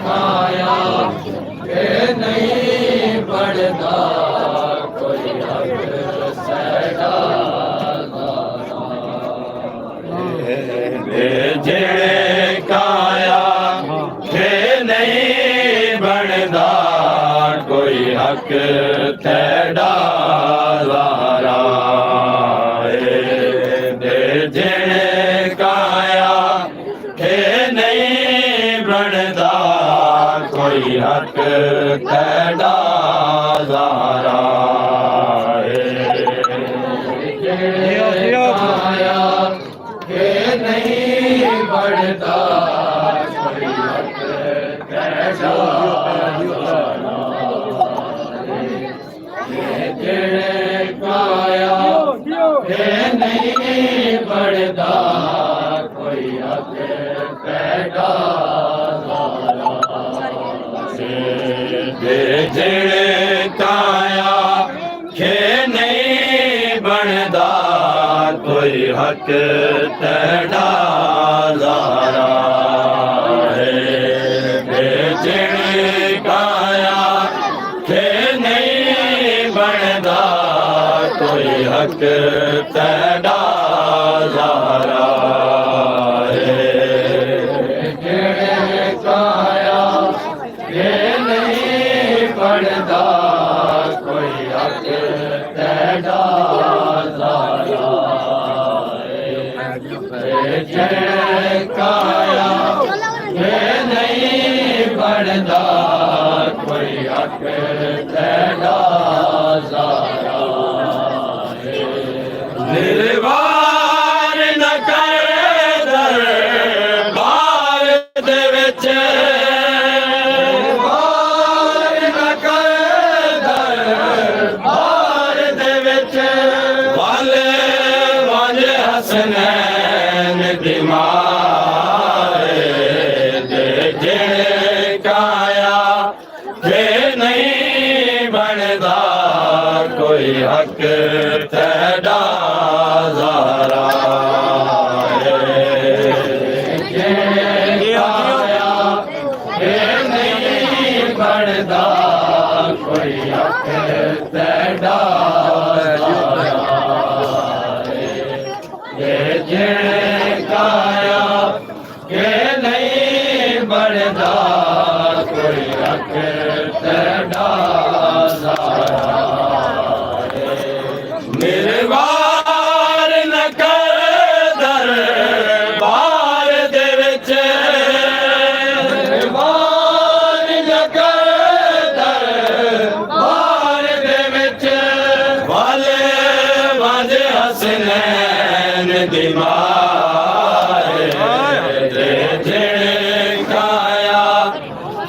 खाया के नहीं बढ़ता कोई हक सैदा जिने काया के नहीं बनदा कोई हक तेरा ज़ारा जिने काया के नहीं बनदा कोई हक तेरा ज़ारा काया के नहीं बढ़ता कोई हक तेरा जिने काया के नहीं बढ़ता कोई हक तेरा जिने काया के नहीं बनदा कोई हक तेरा ज़ारा जिने काया के नहीं बनदा कोई हक तेरा ज़ारा जिने काया के नहीं बनदा कोई हक तेरा ज़ारा जिने काया के नहीं बनदा कोई हक तेरा ज़ारा निर्वार न कर दरबार दे विच निर्वार न कर दरबार दे विच वाले वाले हसनैन दी मारे जिने काया के नहीं बनदा कोई हक तेरा ज़ारा जिने काया के नहीं बनदा कोई हक तेरा जिने काया के नहीं बनदा कोई हक तेरा ज़ारा निर्वार न कर दरबार दे विच निर्वार न कर दरबार दे विच वाले वाले हसनैन दी मारे जिने काया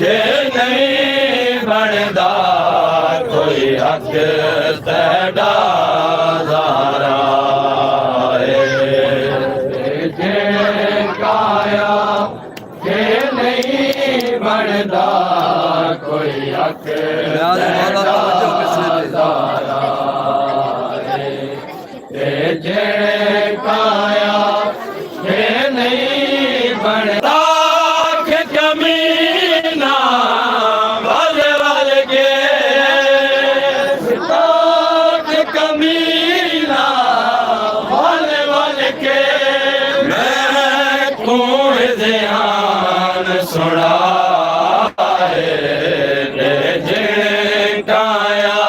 के नहीं बनदा कोई हक तेरा ज़ारा जिने काया के नहीं बनदा कोई हक तेरा ज़ारा जिने काया के नहीं बनदा के कमीना वल वल के कमीना वल वल के मैं कौन ध्यान सुना जिने काया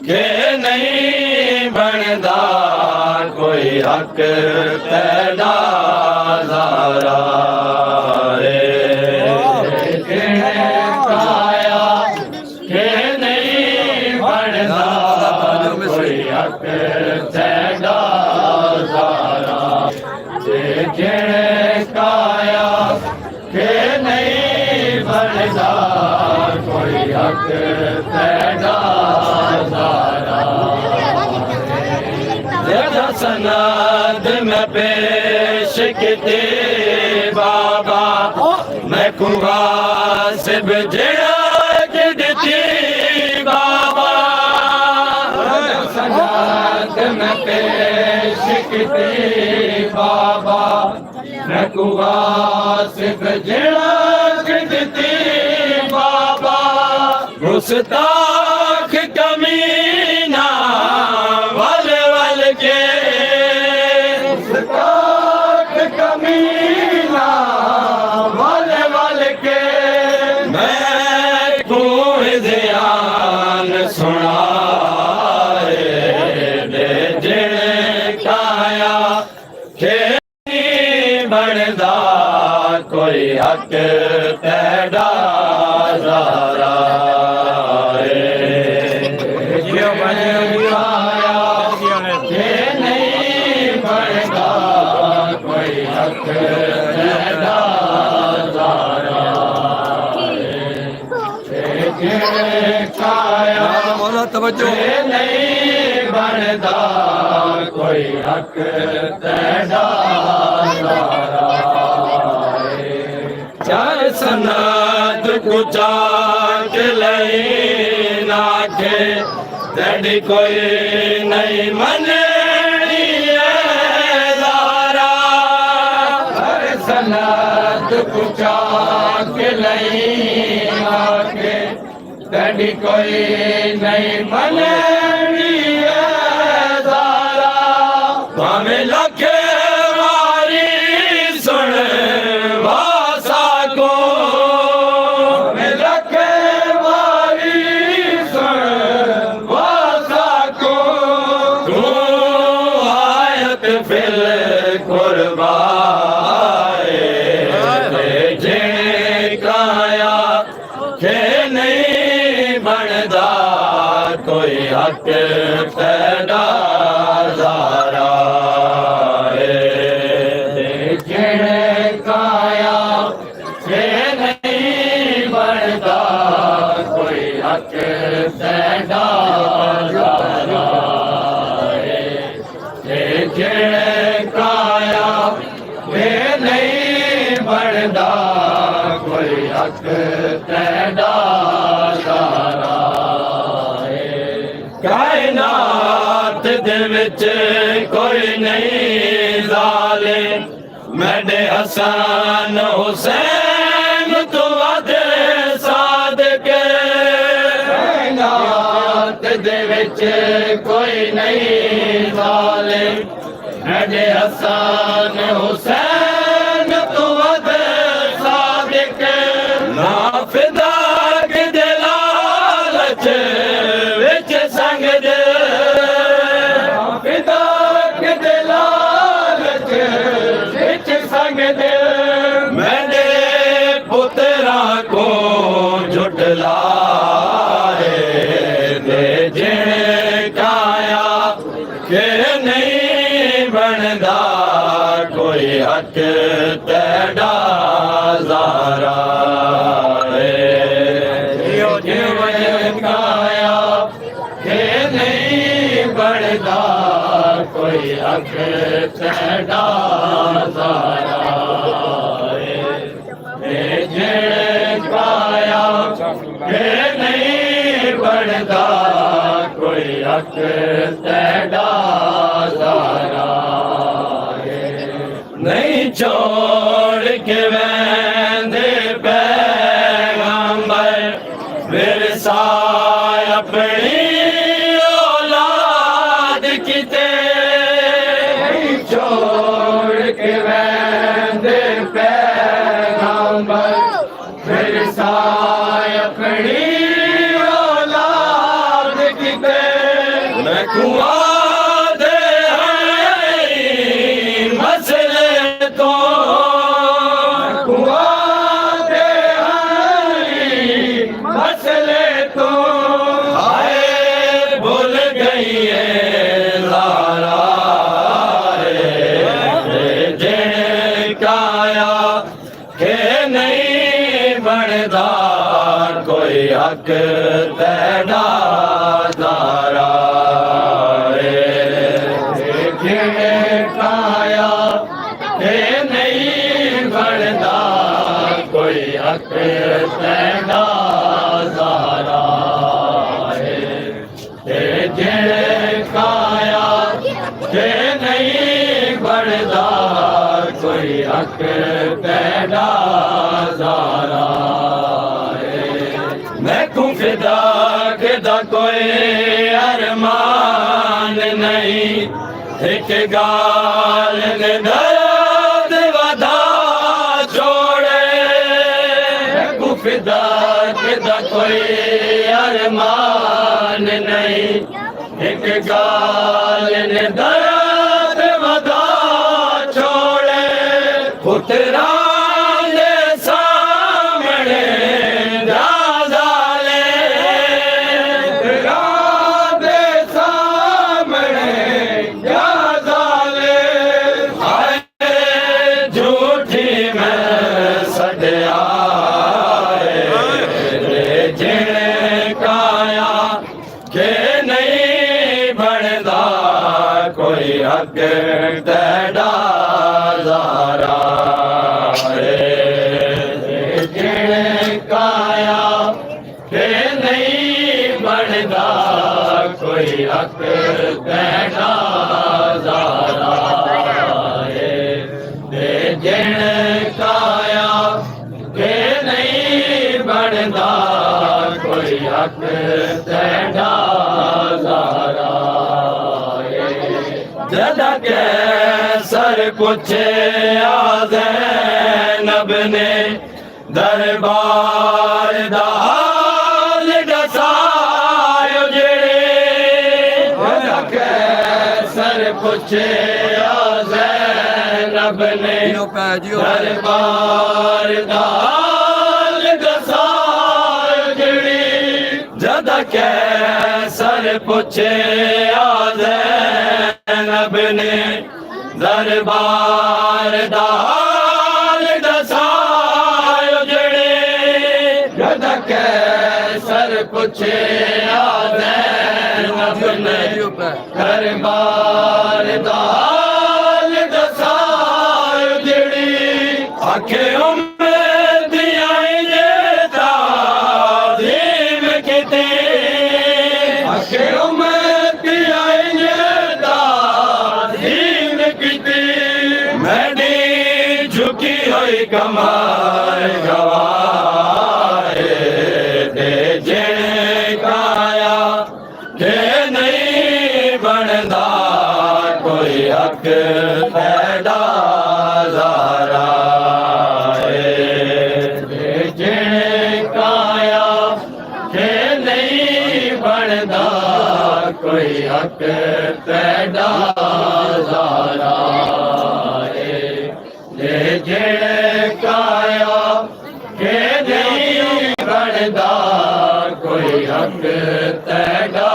के नहीं बनदा कोई हक तेरा ज़ारा जिने काया के नहीं बनदा कोई हक तेरा ज़ारा जिने काया के नहीं बनदा कोई हक तेरा ज़ारा सनद में पेश किते बाबा मैं कुआ से बजड़ा गिरती बाबा सनद में पेश किते बाबा मैं कुआ से बजड़ा दिती बाबा गुस्ताख कमीना वल वल के गुस्ताख कमीना वल वल के मैं को ध्यान सुनाए दे जिने काया खेनी बनदा कोई हक तेरा ज़ारा जो बन आया ये नहीं बनदा कोई हक तेरा ज़ारा काया मौला तवज्जो ये नहीं बनदा कोई हक तेरा ज़ारा चार सनाद कुचा के लई नाखे तेरी कोई नहीं मननी ज़ारा हर सनाद कुचा के लई नाखे तेरी कोई नहीं मननी ज़ारा हमें लखे वारी सुन वासा को हमें लखे वारी सुन वासा को तू आयत फिल कुर्बाए जे काया के नहीं बनदा कोई हक तेरा ज़ारा जिने काया के नहीं बनदा कोई हक तेरा ज़ारा जिने काया के नहीं बनदा कोई हक तेरा ज़ारा कायनात दे विच कोई नहीं ज़ालिम मेरे हसन हुसैन तो वध सादिक कायनात दे विच कोई नहीं ज़ालिम मेरे हसन हुसैन तो वध सादिक नाफिदा के लालच विच संग दे नाफिदा के लालच विच संग दे मैंने पुत्रा को झुटलाए दे जिने काया के नहीं बनदा कोई हक तेरा ज़ारा काया के नहीं बनदा कोई हक तेरा ज़ारा जे काया के नहीं बनदा कोई हक तेरा ज़ारा नहीं छोड़ के वेंदे पैगंबर विरसा अपनी औलाद किते छोड़ के वेंदे पैगंबर विरसा अपनी औलाद किते मैं कुआ दे मसले तो कुआ दे मसले तो आए भूल गई है ज़ारा जे काया के नहीं बनदा कोई हक तेरा ज़ारा जे काया के नहीं बनदा कोई हक तेरा ज़ारा जे काया के नहीं बनदा कोई हक तेरा ज़ारा खुदा किदा कोई अरमान नहीं एक गाल ने दर्द वधा छोड़े खुदा किदा कोई अरमान नहीं एक गाल ने दर्द वधा छोड़े पुत्रा तेरा ज़ारा काया के नहीं बनदा कोई हक तेरा ज़ारा जिन काया के नहीं बनदा कोई हक तेरा ज़ारा जदा कैसर पूछे ज़ैनब ने दरबार दा हाल दसायो जेड़े जदा कैसर पूछे ज़ैनब ने दरबार दा हाल दसायो जेड़े जदा कैसर पूछे ज़ैनब ने दरबार दा हाल दसायो जेड़े जदा कैसर पूछे ज़ैनब ने दरबार दा हाल दसायो जेड़े आखे उम्मतियां ये ताज़ीम किते आखे कमाए गवाए दे जिन काया के नहीं बनदा कोई हक तेरा ज़ारा दे जिन काया के नहीं बनदा कोई हक तेरा ज़ारा जिन काया के नहीं बनदा कोई हक तेरा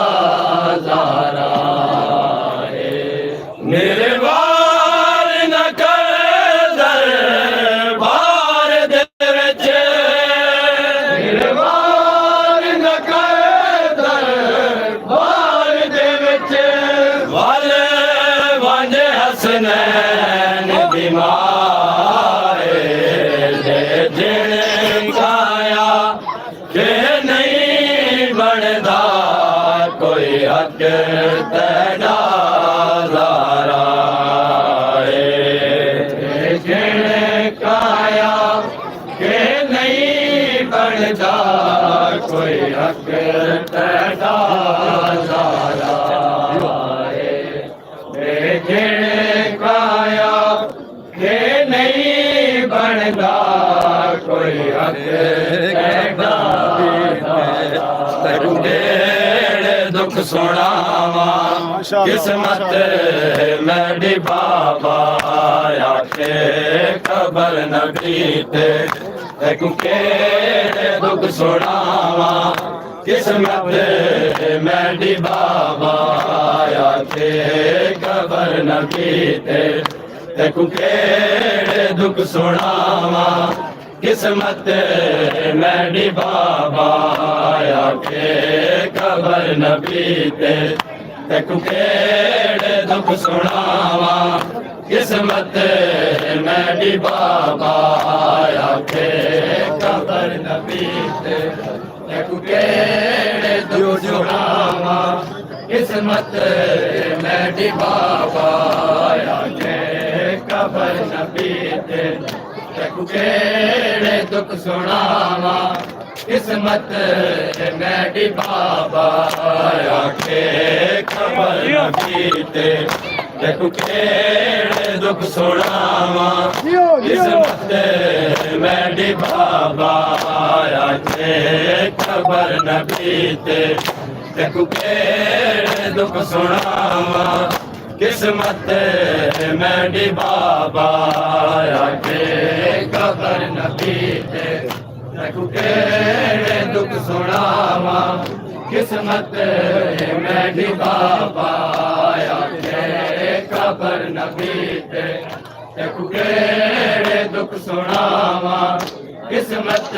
ज़ारा निर्वार न कर दरबार दे विच निर्वार न कर दरबार दे विच वल वंज हसनैन बीमार जिन काया के नहीं बनदा कोई हक तेरा ज़ारा जिन काया के नहीं बनदा कोई हक तेरा ज़ारा जिन काया के नहीं बनदा कोई हक तेरा दुख सुनावा किस्मत मेरी बाबा आखे खबर न बीते केड़े दुख सुनावा किस्मत मेरी बाबा आखे खबर न बीते केड़े दुख सुनावा किस्मत मेरी बाबा आखे खबर न बीते केड़े दुख सुनावा किस्मत मेरी बाबा आखे खबर न बीते केड़े दुख सुनावा किस्मत मेरी बाबा आखे खबर न बीते तैकू केड़े दुख सुनावा किस्मत मेरी बाबा आखे खबर न बीते तैकू केड़े दुख सुनावा किस्मत मेरी बाबा आखे खबर न बीते तैकू केड़े दुख सुनावा किस्मत मेरी बाबा आखे खबर न बीते तैकू केड़े दुख सुनावा किस्मत मेरी बाबा आखे खबर न बीते तैकू केड़े दुख सुनावा किस्मत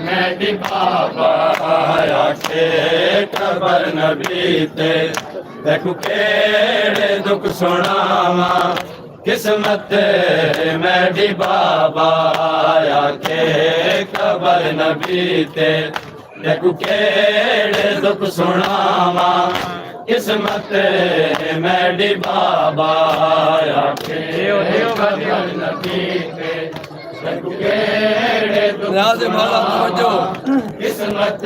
मेरी बाबा आखे खबर न बीते तैकू केड़े दुख सुनावा किस्मत मेरी बाबा आखे खबर न बीते तैकू केड़े दुख सुनावा किस्मत मेरी बाबा आखे खबर न बीते तैकू केड़े दुख सुनावा किस्मत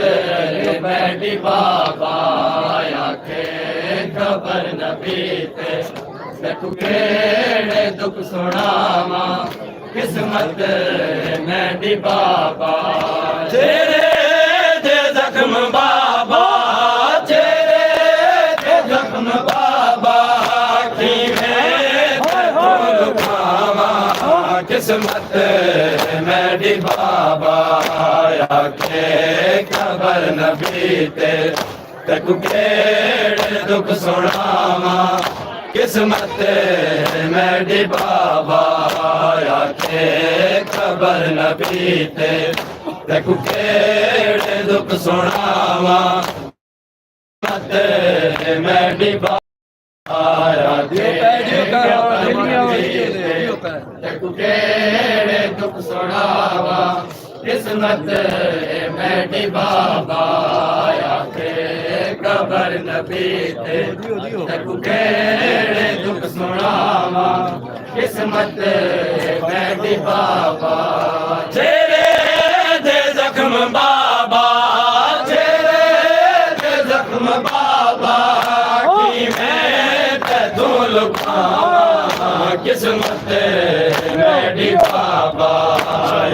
मेरी बाबा आखे खबर न बीते तैकू केड़े दुख सुनावा किस्मत मेरी बाबा तेरे दे जख्म बाबा तेरे दे जख्म बाबा की मैं लुभावा किस्मत मेरी बाबा आखे खबर न बीते तैकू केड़े दुख सुनावा किस्मत मेरी बाबा आखे खबर न बीते तैकू केड़े दुख सुनावा किस्मत मेरी बाबा आखे खबर न बीते तैकू केड़े दुख सुनावा किस्मत मेरी बाबा आखे खबर न बीते तैकू केड़े दुख सुनावा किस्मत मेरी बाबा तेरे दे जख्म बाबा तेरे दे जख्म बाबा की मैं तू लुभावा किस्मत मेरी बाबा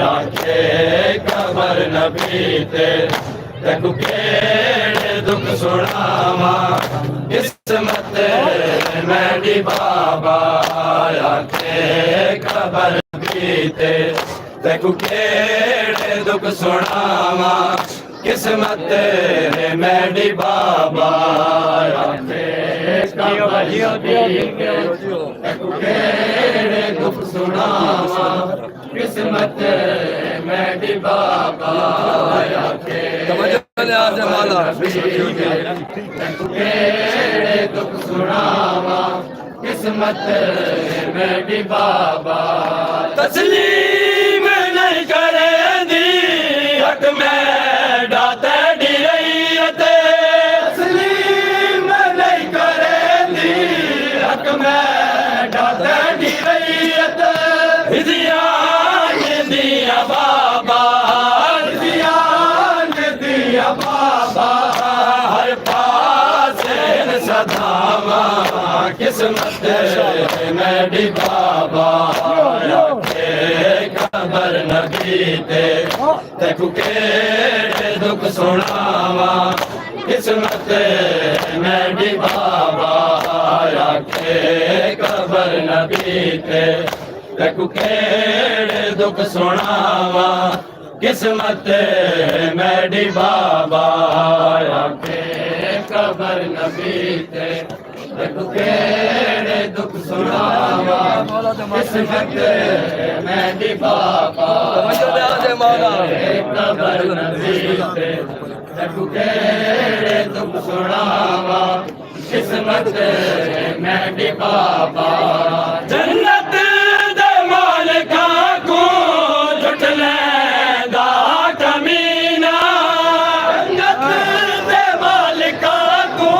आखे खबर न बीते तैकू केड़े दुख सुनावा किस्मत मेरी बाबा आखे खबर न बीते तैकू केड़े दुख सुनावा किस्मत मेरी बाबा आखे खबर न बीते तैकू केड़े दुख सुनावा किस्मत मेरी बाबा आखे तैकू केड़े दुख सुनावा किस्मत मेरी बाबा तस्लीम नहीं करेंदी हक में डाते डिरैयते तस्लीम नहीं करेंदी हक में डाते डिरैयते हिदियान दिया बाबा हिदियान दिया बाबा हर पास सदावा किस्मत मेरी बाबा आखे खबर न बीते तैकू केड़े दुख सुनावा किस्मत मेरी बाबा आखे खबर न बीते तैकू केड़े दुख सुनावा किस्मत मेरी बाबा आखे खबर न बीते तैकू केड़े दुख सुनावा किस्मत मेरी बाबा खबर न बीते तैकू केड़े दुख सुनावा किस्मत मेरी बाबा जन्नत दे मालिका को झुटलैंदा कमीना जन्नत दे मालिका को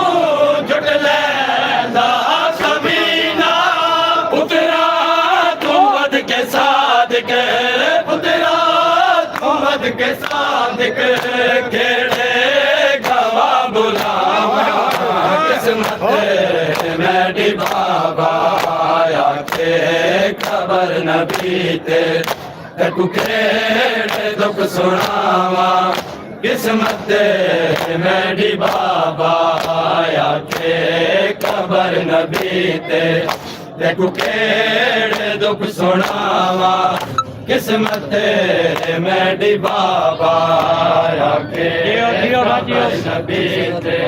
झुटलैंदा कमीना उतरा तू वध के साथ के के सादिक केड़े गवा बुलावा किस्मत मेरी बाबा आखे खबर नबी ते तू केड़े दुख सुनावा किस्मत मेरी बाबा आखे खबर नबी ते तू केड़े दुख सुनावा किस्मत मेरी बाबा आखे खबर नबी ते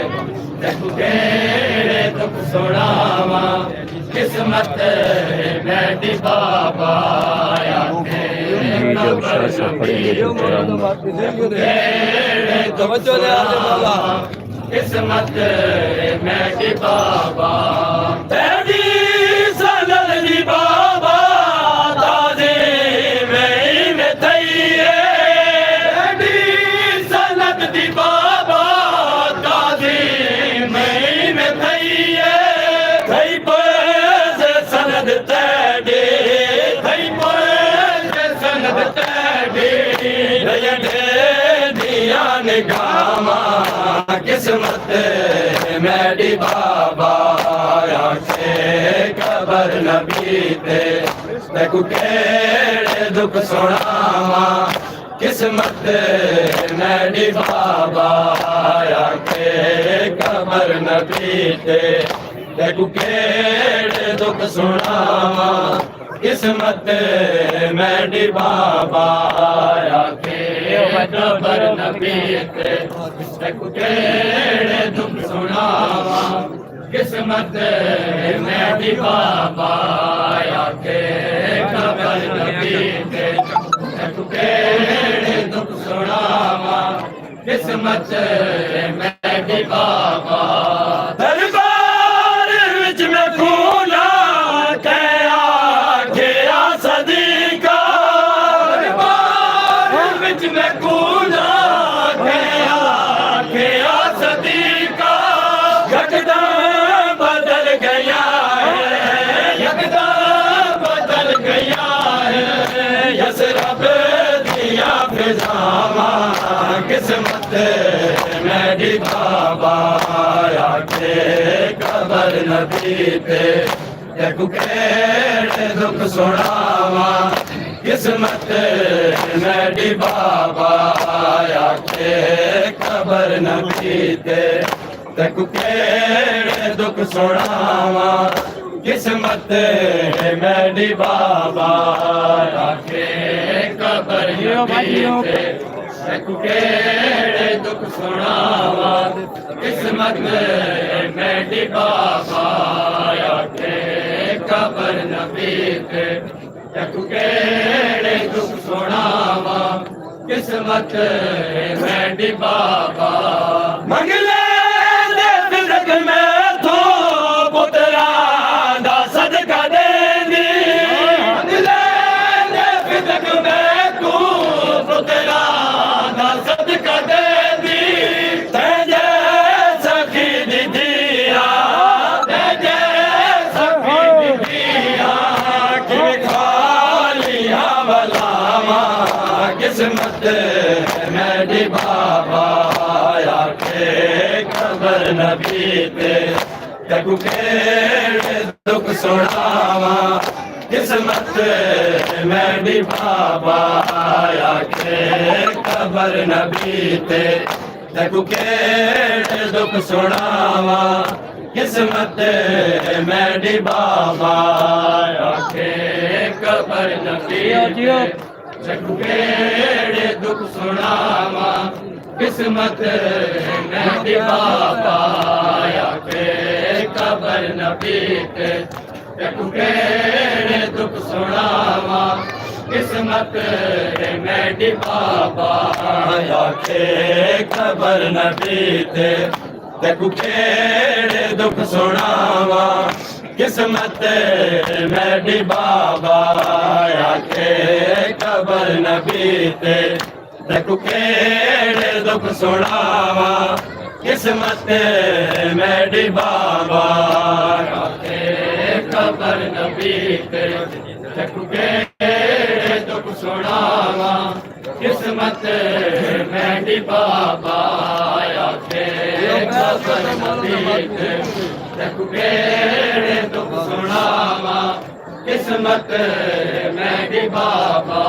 तू केड़े दुख सुनावा किस्मत मेरी बाबा आखे खबर नबी केड़े दुख सुनावा किस्मत मेरी बाबा तेरी सनद दी बाबा ताज़ी में थईए तेरी सनद दी बाबा ताज़ी में थईए थई पे सनद तेरी थई पे सनद तेरी दिया निगामा किस्मत मेरी बाबा आखे खबर नबी ते तू केड़े दुख सुनावा किस्मत मेरी बाबा आखे खबर नबी ते तू केड़े दुख सुनावा किस्मत मेरी बाबा आखे खबर नबी ते तू केड़े दुख सुनावा किस्मत मेरी बाबा आखे खबर नबी ते तू केड़े दुख सुनावा किस्मत मेरी बाबा दरबार विच में फूला कया गया सदीका दरबार विच में फूला कया गया सदीका यकदम बदल गया है यकदम बदल गया है यसरब दिया फिजामा किस्मत मेरी बाबा आखे खबर नबी ते तू केड़े दुख सुनावा किस्मत मेरी बाबा आखे खबर नबी ते तू केड़े दुख सुनावा किस्मत मेरी बाबा आखे खबर नबी ते तू केड़े दुख सुनावा किस्मत मेरी बाबा आखे खबर नबी ते तू केड़े दुख सुनावा किस्मत मेरी बाबा मंगले दे फिरक में तो पुतरा दा सदका देंदी मंगले दे फिरक में तू पुतरा दा सदका देंदी तेजे सखी दी दिया तेजे सखी दी दिया कि खालिया वलावा किस्मत मेरी बाबा आखे खबर नबी ते तू केड़े दुख सुनावा किस्मत मेरी बाबा आखे खबर नबी ते तू केड़े दुख सुनावा किस्मत मेरी बाबा आखे खबर नबी ते तू केड़े दुख सुनावा किस्मत मेरी बाबा आखे खबर नबी ते तू केड़े दुख सुनावा किस्मत मेरी बाबा आखे खबर नबी ते तू केड़े दुख सुनावा किस्मत मेरी बाबा आखे खबर नबी ते तू केड़े दुख सुनावा किस्मत मेरी बाबा आखे खबर नबी ते तू केड़े दुख सुनावा किस्मत मेरी बाबा आखे कबर नबीत तक केड़े दुख सुनावा किस्मत मेरी बाबा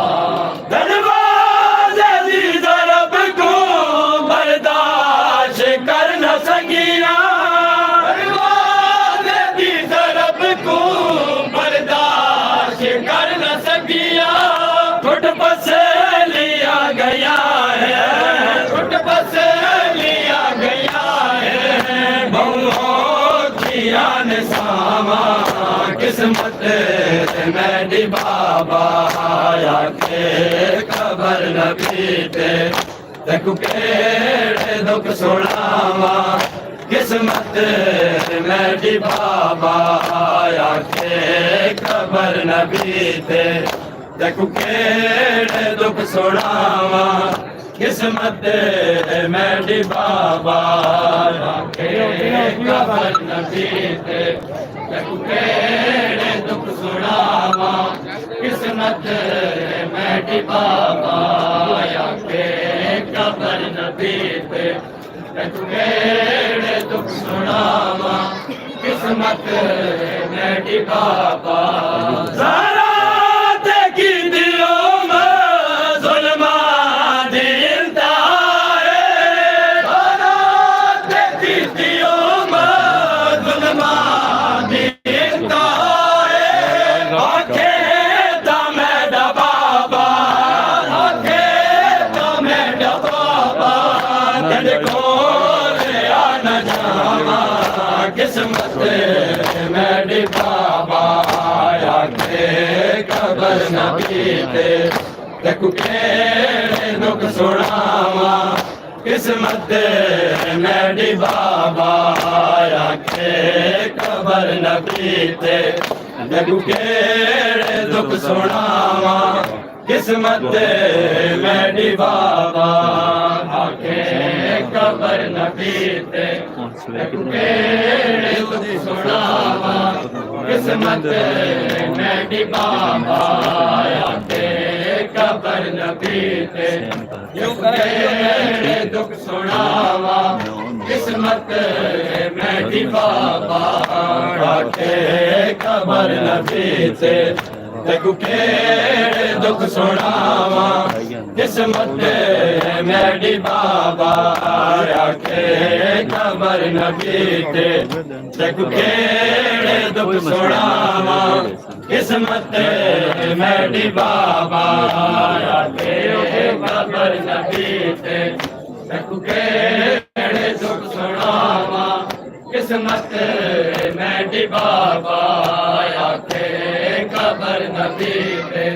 दरवाज़े दी ज़रब को बर्दाश्त कर न सकिया दरवाज़े दी ज़रब को बर्दाश्त कर न सकिया घुट बस लिया गया है घुट बस लिया गया है बहुओं की आन सामा किस्मत मेरी बाबा आखे कबर नबीते तक केड़े दुख सुनावा किस्मत मेरी बाबा आखे कबर नबीते तक केड़े दुख सुनावा किस्मत मेरी बाबा आखे कबर नबीते तक केड़े दुख सुनावा किस्मत मेरी बाबा आखे कबर नबीते तक केड़े दुख सुनावा किस्मत मेरी बाबा ज़रा देखी दिलों में ज़ुल्मा दी इंतहा है ज़रा देखी दिलों में ज़ुल्मा दी इंतहा है आखे दमे दबाबा आखे दमे दबाबा दिल को लिया न जावा किस्मत मेरी बाबा आखे कबर नबीते तक केड़े दुख सुनावा किस्मत मेरी बाबा आखे कबर नबीते तक केड़े दुख सुनावा किस्मत मेरी बाबा आखे कबर नबीते तक केड़े दुख सुनावा किस्मत मेरी बाबा आखे कबर नबीते तक केड़े दुख सुनावा किस्मत मेरी बाबा आखे कबर नबीते तक केड़े दुख सुनावा किस्मत मेरी बाबा आखे कबर नबीते तक केड़े दुख सुनावा किस्मत मेरी बाबा आखे कबर नबीते तक केड़े दुख सुनावा किस्मत मेरी बाबा आखे कबर नबीते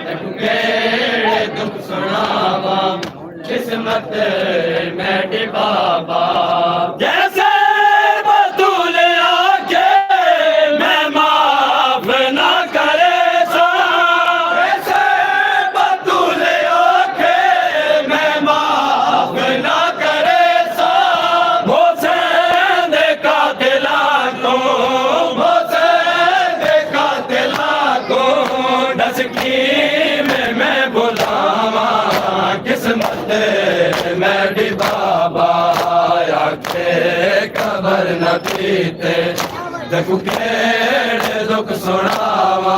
तक केड़े दुख सुनावा किस्मत मेरी बाबा जैसे बतूल आके मैं माफ ना करे सा जैसे बतूल आके मैं माफ ना करे सा वो से देखा दिला को वो से देखा दिला को डस की मैं बुलावा किस्मत मेरी बाबा आखे कबर नबीते तक केड़े दुख सुनावा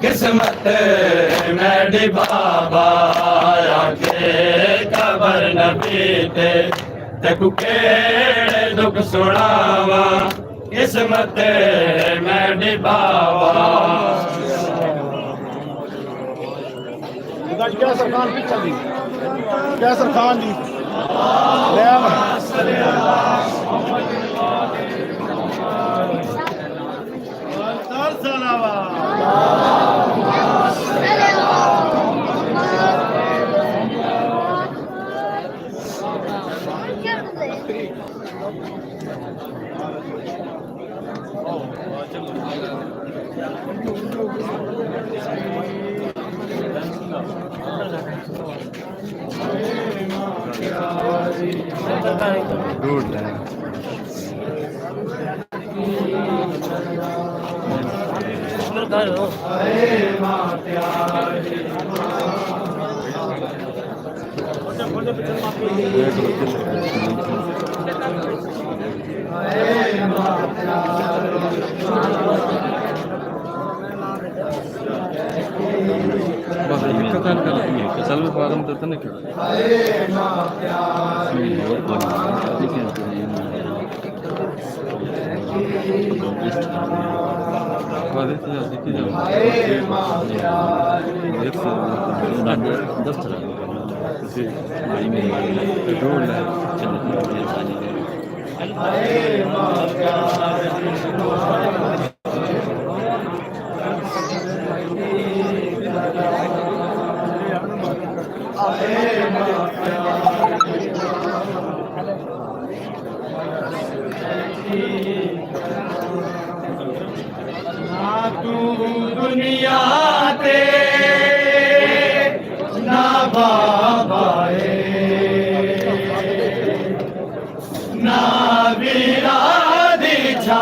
किस्मत मेरी बाबा आखे कबर नबीते तक केड़े दुख सुनावा किस्मत मेरी बाबा क्या सरकार पीछा दी क्या सरकार दी दूर है अरे माँ प्यारी Kesal bir bağlam tırtın ne kadar? दुनिया ते ना बाबाए ना विरादी छा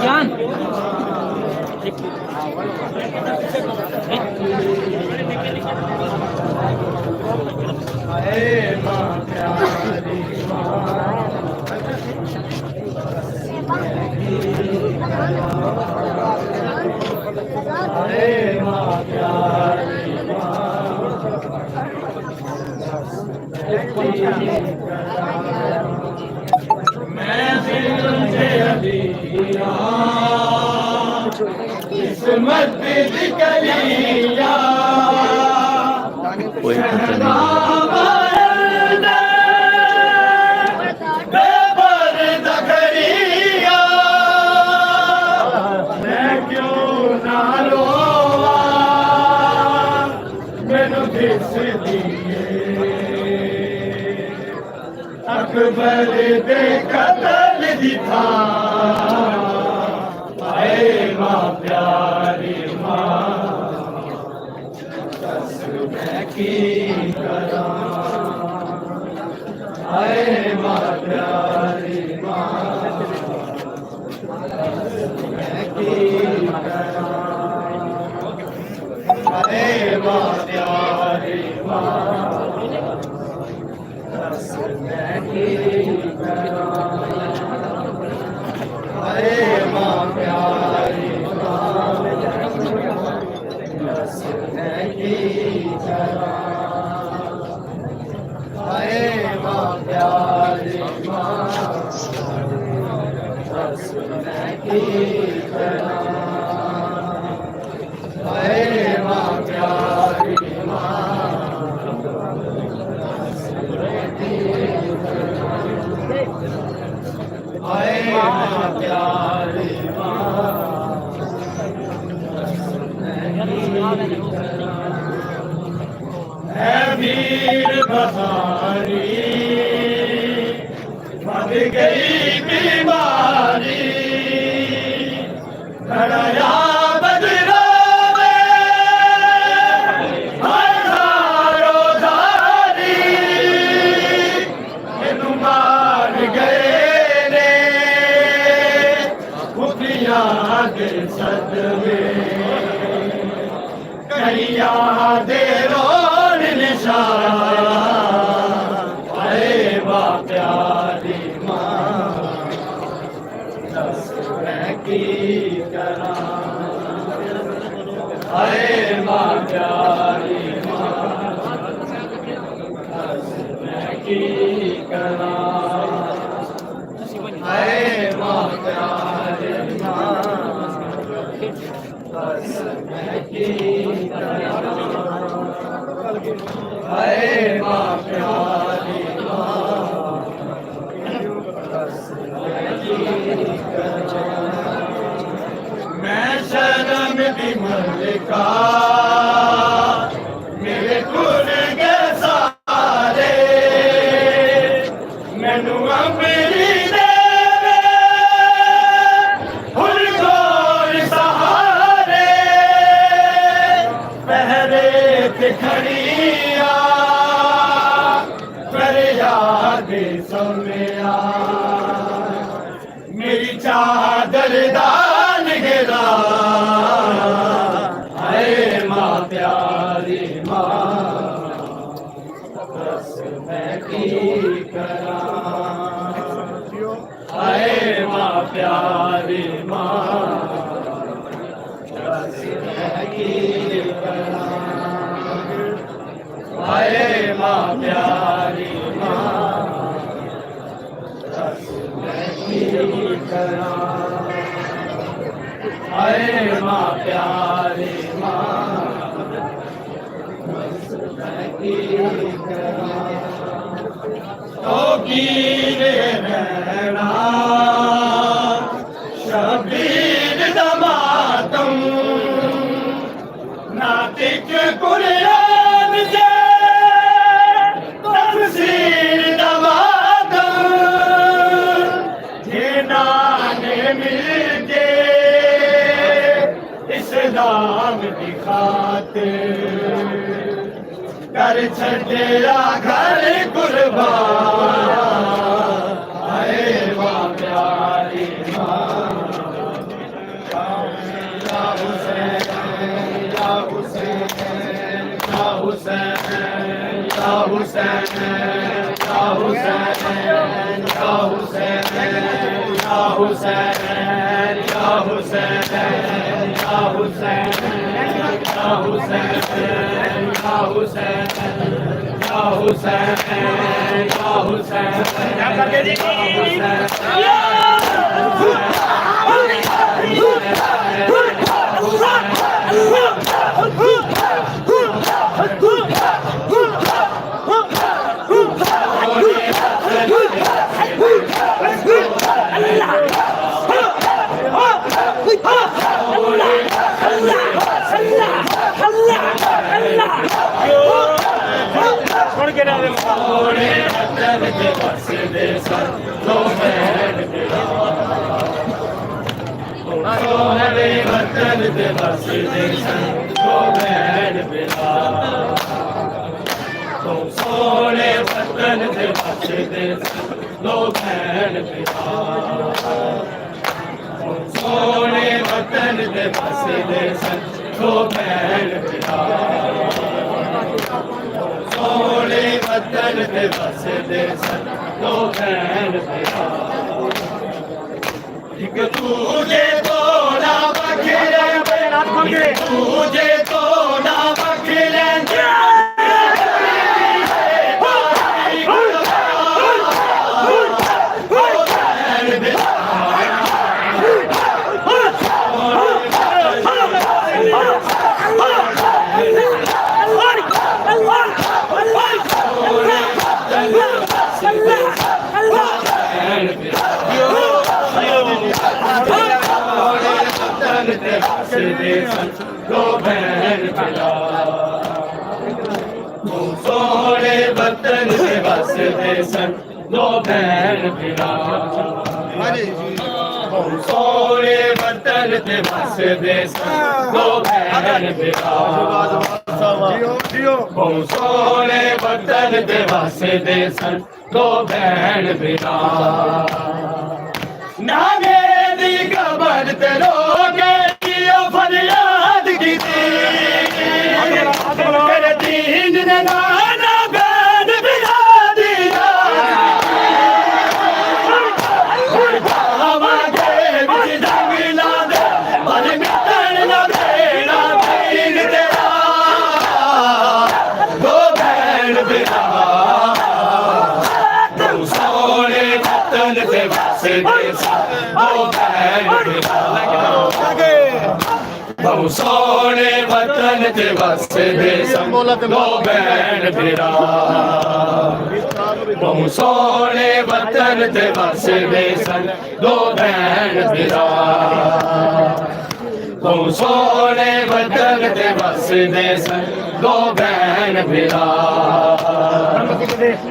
जान मैं तुझे अभी किस्मत दी कलिया मैं क्यों ना रोवा मैनू किस दिए अकबर दे कतल दी था आए मां प्यारी मां दस मैं की करा आए मां प्यारी मां मैं की करा आए मां प्यारी मां मैं की करा अरे मां प्यारी मां मैं की करा अरे मां प्यारी मां मैं की करा अरे मां प्यारी मां आए मां प्यारी मां है वीर बहारी मर गई बीमारी लड़ाया बदरा सदमे करिया दे रोन निशान आए मां प्यारी मां दस मैं की करा आए मां प्यारी मां दस मैं की करा आए मां प्यारी मां मैं की करा आए मां प्यारी मां मैं शर्म दी मलिका मेरे कुल के सारे मैनू अमरी दे हुर खड़िया कर याद सोनिया मेरी चादर दान गिरा है माँ प्यारी माँ बस मैं की करा है माँ प्यारी माँ बस मैं की करा है माँ प्यारी माँ बस मैं की करा है माँ प्यारी माँ बस मैं की करा तो कीर रहना शबीर दमातम नातिक कुरान से तफसीर दमातम ये नाने मिलके इस्लाम दिखाते कर छड़िया घर कुर्बान है माँ प्यारी माँ या हुसैन या हुसैन या हुसैन या हुसैन या हुसैन या हुसैन या हुसैन या हुसैन या हुसैन या हुसैन या हुसैन या हुसैन या हुसैन क्या करके वतन दे बस दे तो बैठ बिला तो सोने वतन दे बस दे तो बैठ बिला सोने वतन दे बस दे तो बैठ बिला सोने वतन दे बस दे तो बैठ बिला एक तुझे तो ना बखरे तुझे तो ना बखरे दो बहन पिला सोने वतन से बस दे सन दो बहन पिला सोने वतन से बस दे सन दो बहन पिला सोने वतन से बस दे सन दो बहन पिला नागे दी कबर ते लोगे फरियाद की तेरे दीन ने नाना बैन बिला दिया हमारे बिच जंगला दे पर मिटन ना देना दीन तेरा दो बैन बिला तुम सोने वतन से बस दे दो बैन बिला बहु सोने वतन के बस दे दो बैन बिरा बहु सोने वतन के बस दे दो बैन बिरा बहु सोने वतन के बस दे दो बैन बिरा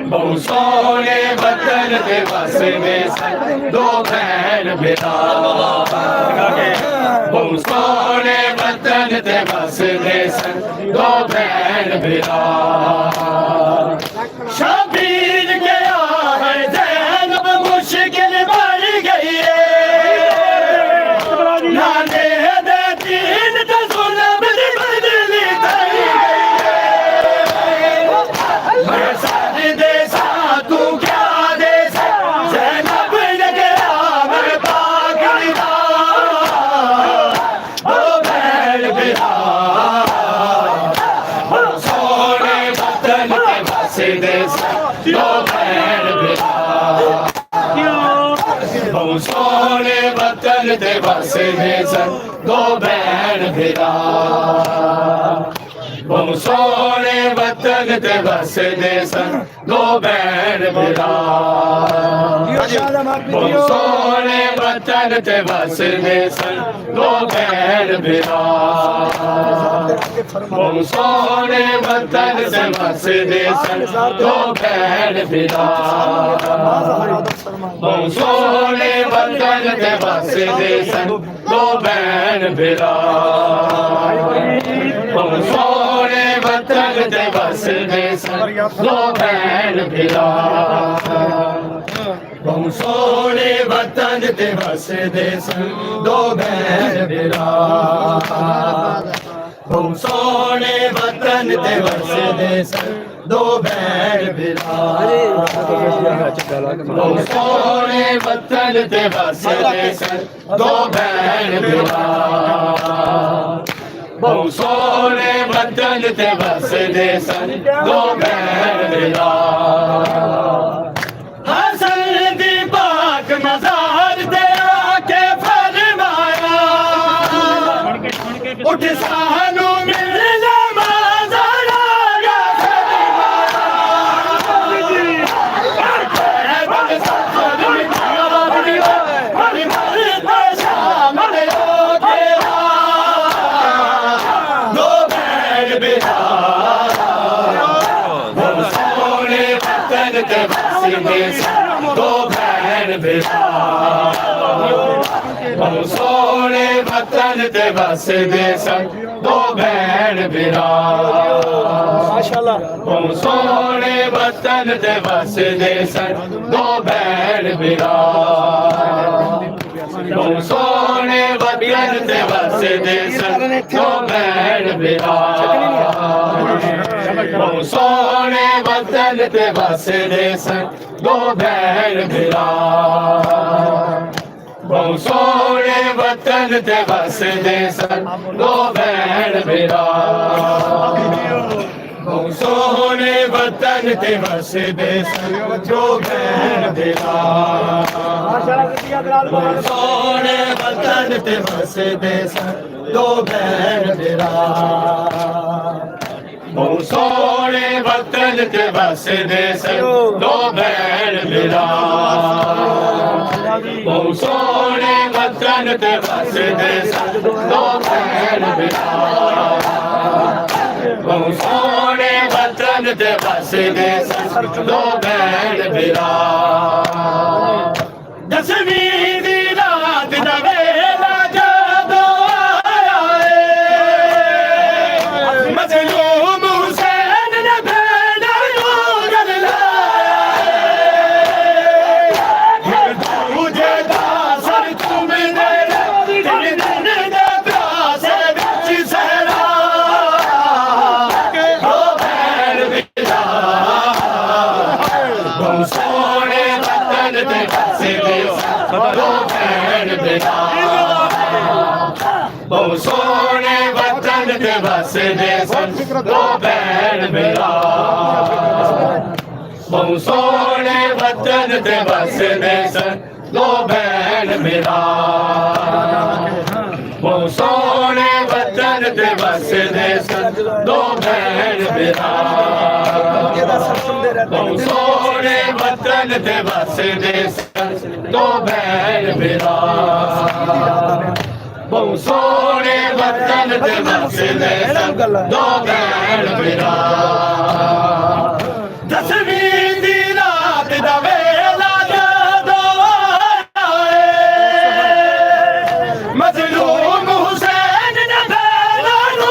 बहु सोने वतन के बस दे दो बैन बिरा बहु सोने वतन ਤੇ ਵਸਦੇ ਸਨ ਦੋ ਭੈਣ ਭਰਾ ਸ਼ਬੀਰ ਗਿਆ ਹੈ ਜ਼ੈਨਬ ਮੁਸ਼ਕਿਲ ਬਣ ਗਈ ਏ ਨਾਨੇ ਦੇ ਦੀਨ ਤੇ ਜ਼ੁਲਮ ਦੀ ਬਦਲੀ ਤਈ ਗਈ ਮੈਂ ਸਾਡੇ ਦੇ ਸਾਂ ਤੂੰ ਕਿਆ ਦੇ ਜ਼ੈਨਬ ਨੇ ਕਿਹਾ ਮੈਂ ਪਾਗਲ ਦਾ ਉਹ ਭੈਣ ਭਰਾ ਸੋਹਣੇ ਵਤਨ ਤੇ ਵਸਦੇ ਸਨ ਦੋ ਭੈਣ ਭਰਾ ਬਹੁ ਸੋਹਣੇ ਵਤਨ ਤੇ ਵਸਦੇ ਸਨ ਦੋ ਭੈਣ ਭਰਾ ਬਹੁ ਸੋਹਣੇ ਵਤਨ ਤੇ ਵਸਦੇ ਸਨ ਦੋ ਭੈਣ ਭਰਾ ਬਹੁ ਸੋਹਣੇ ਵਤਨ ਤੇ ਵਸਦੇ ਸਨ ਦੋ ਭੈਣ ਭਰਾ ਬਹੁ ਸੋਹਣੇ ਵਤਨ ਤੇ ਵਸਦੇ ਸਨ ਦੋ ਭੈਣ ਭਰਾ ਬਹੁ ਸੋਹਣੇ ਵਤਨ ਤੇ ਵਸਦੇ ਸਨ ਦੋ ਭੈਣ ਭਰਾ ਬਹੁ ਸੋਹਣੇ ਵਤਨ ਤੇ ਵਸਦੇ ਸਨ ਦੋ ਭੈਣ ਭਰਾ ਬਹੁ ਸੋਹਣੇ ਵਤਨ ਤੇ ਵਸਦੇ ਸਨ ਦੋ ਭੈਣ ਭਰਾ ਬਹੁ ਸੋਹਣੇ ਵਤਨ ਤੇ ਵਸਦੇ ਸਨ ਦੋ ਭੈਣ ਭਰਾ ਬਹੁ ਸੋਹਣੇ ਵਤਨ ਤੇ ਵਸਦੇ ਸਨ ਦੋ ਭੈਣ ਭਰਾ ਬਹੁ ਸੋਹਣੇ ਵਤਨ ਤੇ ਵਸਦੇ ਸਨ ਦੋ ਭੈਣ ਭਰਾ ਹਸਨ ਦੀ ਪਾਕ ਮਜ਼ਾਰ ਤੇ ਆ ਕੇ ਫਰਮਾਇਆ ਉੱਠ ਸਾਨੂੰ ਮਿਲਣਾ ਮਾਜ਼ਾਰਾ ਗਾ ਦੋ ਭੈਣ ਭਰਾ ਬਹੁ ਸੋਹਣੇ ਵਤਨ ਤੇ ਵਸਦੇ ਸਨ ਦੋ ਭੈਣ ਭਰਾ ਮਾਸ਼ਾਅੱਲਾ ਬਹੁ ਸੋਹਣੇ ਵਤਨ ਤੇ ਵਸਦੇ ਸਨ ਦੋ ਭੈਣ ਭਰਾ ਬਹੁ ਸੋਹਣੇ ਵਤਨ ਤੇ ਵਸਦੇ ਸਨ ਦੋ ਭੈਣ ਭਰਾ ਬਹੁ ਸੋਹਣੇ ਵਤਨ ਤੇ ਵਸਦੇ ਸਨ ਦੋ ਭੈਣ ਭਰਾ ਬਹੁ ਸੋਹਣੇ ਵਤਨ ਤੇ ਵਸਦੇ ਸਨ ਦੋ ਭੈਣ ਭਰਾ ਬਹੁ ਸੋਹਣੇ ਵਤਨ ਤੇ ਵਸਦੇ ਸਨ ਦੋ ਭੈਣ ਭਰਾ ਬਹੁ ਸੋਹਣੇ ਵਤਨ ਤੇ ਵਸਦੇ ਸਨ ਦੋ ਭੈਣ ਭਰਾ ਬਹੁ ਸੋਹਣੇ ਵਤਨ ਤੇ ਵਸਦੇ ਸਨ ਦੋ ਭੈਣ ਭਰਾ ਬਹੁ ਸੋਹਣੇ ਵਤਨ ਤੇ ਵਸਦੇ ਸਨ ਦੋ ਭੈਣ ਭਰਾ ਬਹੁ ਸੋਹਣੇ ਵਤਨ ਤੇ ਵਸਦੇ ਸਨ ਦੋ ਭੈਣ ਭਰਾ ਦਸਵੀਂ ਦੀ ਰਾਤ ਦਾ ਵੇਲਾ ਜਦੋਂ ਆਇਆ ਏ ਮਜ਼ਲੂਮ ਹੁਸੈਨ ਨੇ ਭੈਣਾਂ ਨੂੰ ਗਲ ਲਾਇਆ ਦੂਜੇ ਦਾ ਸਰ ਤੁਮ ਦੇ ਤਿੰਨ ਦਿਨ ਦੇ ਪਿਆਸੇ ਵਿੱਚ ਸਹਿਰਾ ਦੋ ਭੈਣ ਭਰਾ ਬਹੁ ਸੋਹਣੇ ਵਤਨ ਤੇ ਵਸਦੇ ਦੋ ਭੈਣ ਭਰਾ ਬਹੁ ਸੋਹਣੇ ਵਤਨ ਤੇ ਵਸਦੇ ਸਨ ਦੋ ਭੈਣ ਭਰਾ ਬਹੁ ਸੋਹਣੇ ਵਤਨ ਤੇ ਵਸਦੇ ਸਨ ਦੋ ਭੈਣ ਭਰਾ ਬਹੁ ਸੋਹਣੇ ਵਤਨ ਤੇ ਵਸਦੇ ਸਨ ਦੋ ਭੈਣ ਭਰਾ ਬਹੁ ਸੋਹਣੇ ਵਤਨ ਤੇ ਵਸਦੇ ਸਨ ਦੋ ਭੈਣ ਭਰਾ ਬਹੁ ਸੋਹਣੇ ਵਤਨ ਤੇ ਵਸਦੇ ਸਨ ਦੋ ਭੈਣ ਭਰਾ ਦਸਵੀਂ ਦੀ ਰਾਤ ਦਾ ਵੇਲਾ ਜਦੋਂ ਆਇਆ ਏ ਮਜ਼ਲੂਮ ਹੁਸੈਨ ਨੇ ਭੈਣਾਂ ਨੂੰ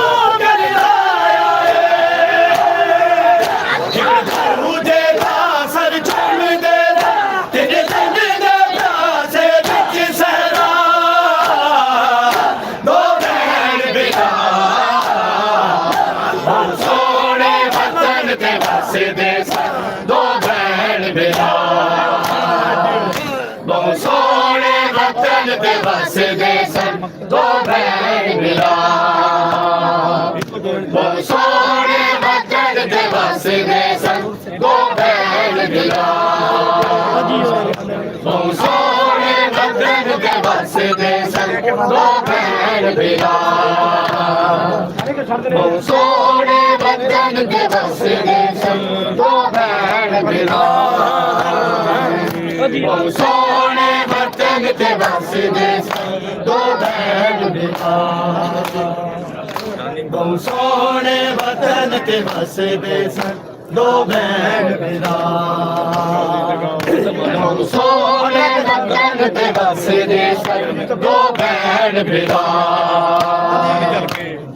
वसदे सन दो भैन बिरा बहुत सोने वतन ते वसदे सन दो भैन बिरा बहुत सोने वतन ते वसदे सन दो भैन बिरा बहुत सोने वतन ते वसदे सन दो भैन बिरा बहुत सोने वतन ते वसदे सन दो भैन बिरा बहुत सोने वतन ते वसदे सन दो भैन बिरा बहुत सोने वतन ते वसदे सन दो भैन बिरा बहुत सोने वतन ते वसदे सन दो भैन बिरा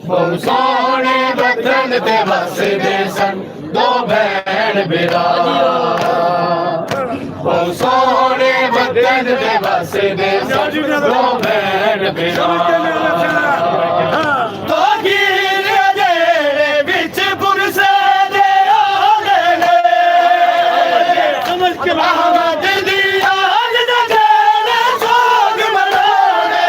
बहुत सोने वतन ते वसदे सन दो भैन बिरा बहुत सोने वतन ते वसदे सन दो भैन बिरा दो हीर जेड़े विच पुरसे दे आले ने अहमद दी याद दा जेड़े सोग मनाने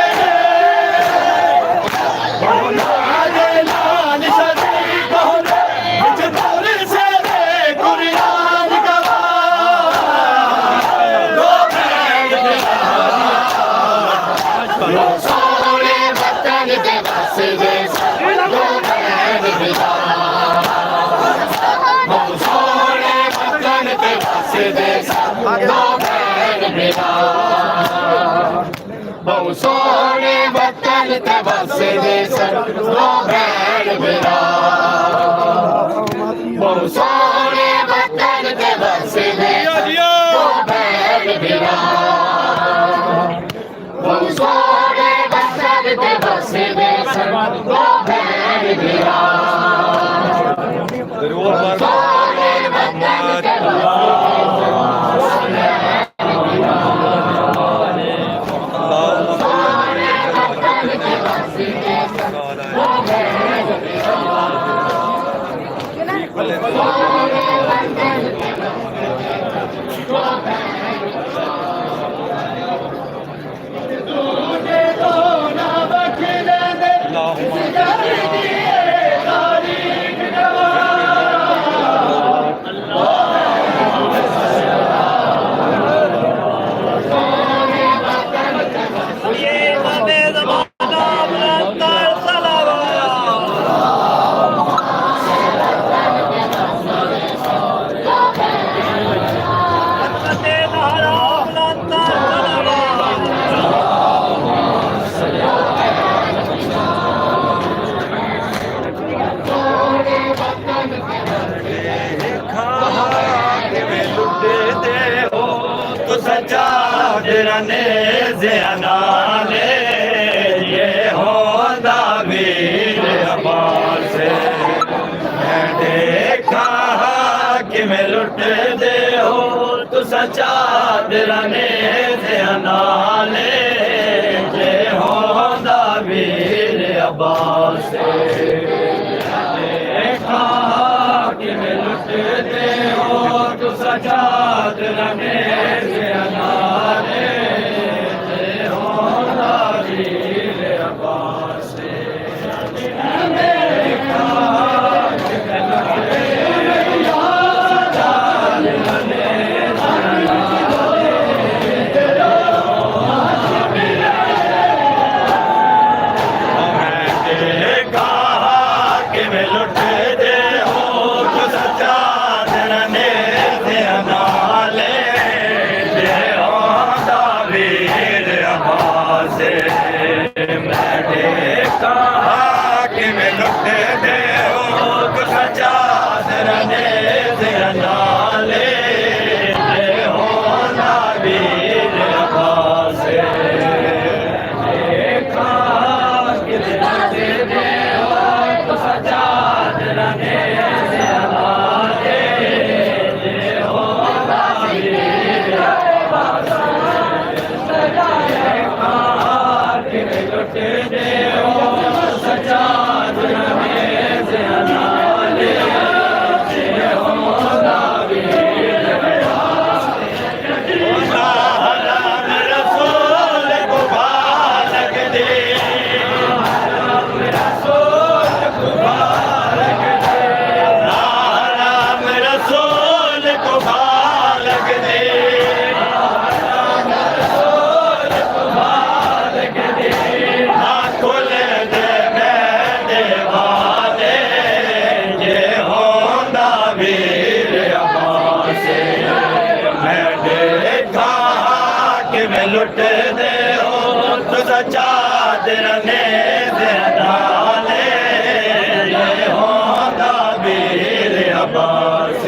बोला दे लाल शरीफ होने विच पुरसे दे कुरान गवा दो भैन बिरा सोने वतन ते वसदे सन दो भैन बिरा बहुत सोने वतन ते वसदे सन दो भैन बिरा बहुत सोने वतन ते वसदे सन दो भैन बिरा बहुत सोने वतन ते वसदे सन दो भैन बिरा बहुत सोने वतन ते वसदे सन दो भैन बिरा सोने वतन ते सजादरने ज़नाले ये होंदा वीर अब्बास से मैं देखा कि मैं लुट दे हो तो सजादरने ज़नाले ये होंदा वीर अब्बास से देखा कि मैं लुट दे हो तो सजादरने ने नाले ये होंदा वीर अब्बास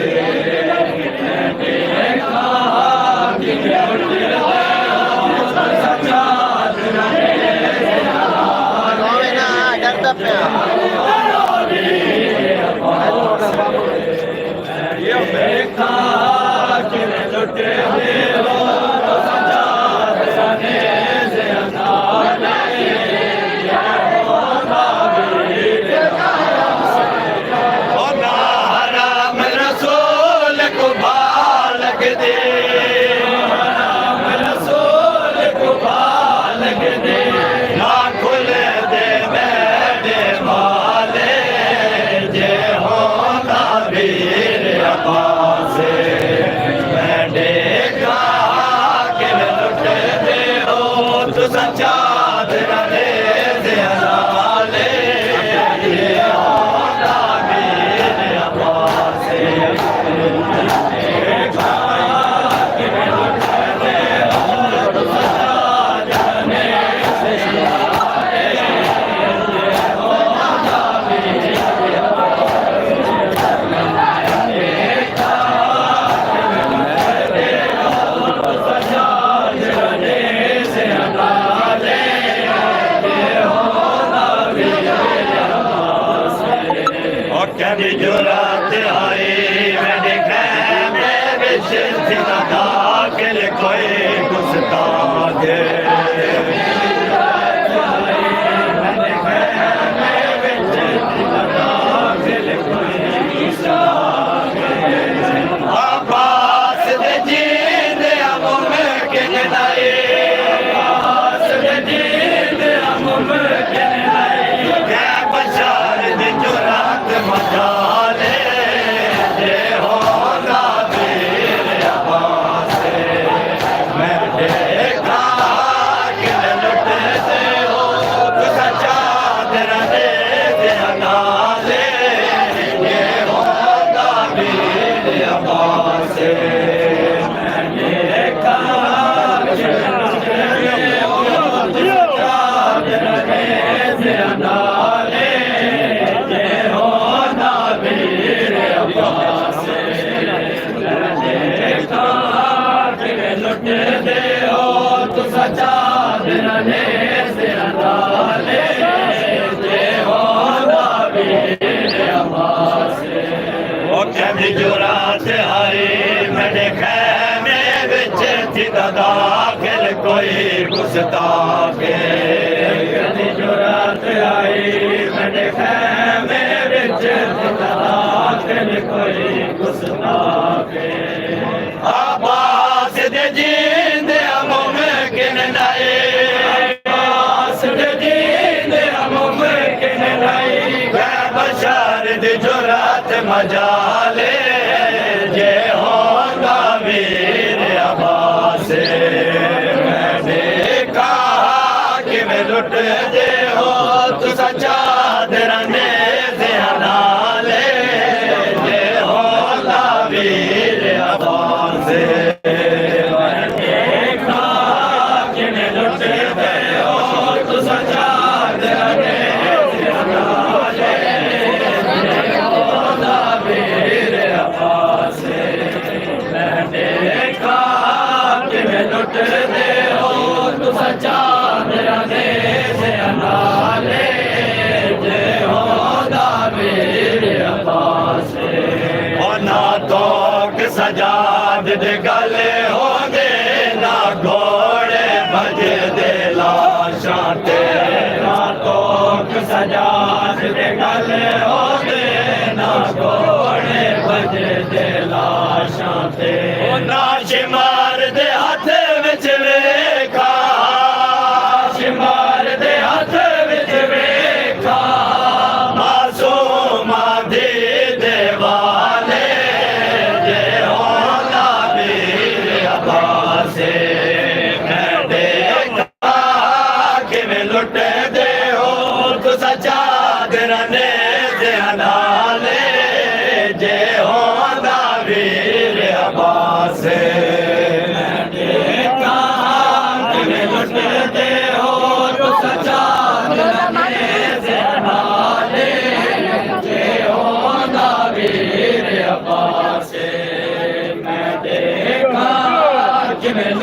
डरता पिया जुरात आई मैंने खैमे विच जिना दाखिल कोई गुस्ताख अब्बास दे जींदे मुमकिन नहीं अब्बास दे जींदे मुमकिन नहीं क्या बशार दी जुरात मजाले जे होंदा वीर अब्बास मैं देखा कि लुटते हो सच्चा तेरा दे नाले ये होंदा वीर अब्बास मैं देखा कि लुटते हो सच्चा तेरा दे नाले जुरात आई मैंने खैमे विच जिदा दाखिल कोई गुस्ताख जुरात आई मैंने खैमे विच जिदा दाखिल कोई गुस्ताख अब्बास दे जींदे मुमकिन नहीं अब्बास दे जींदे मुमकिन नहीं बशार दी जुरात मजाले जे होंदा वीर अब्बास मैंने कहा कि मैं लुट दे हो तू सच्चा दराने से नाले जे होंदा वीर अब्बास मैंने कहा कि मैं लुट दे हो तू सच्चा दराने से नाले लुट दे हो तू सच्चा मेरा दे से नाले जे होंदा वीर अब्बास और ना तो सजाद दे गले होंदे ना घोड़े भजदे लाशां ते ना तो सजाद दे गले होंदे ना घोड़े भजदे लाशां ते ना शिमार दे हाथ विच वेखा शिमार दे हाथ विच वेखा मासूमा दे देवाले जे होंदा वीर अब्बास मैं देखा कि मैं लुट दे हो तू सच्चा दराने से नाले जे होंदा वीर अब्बास लुट दे हो तो सच्चा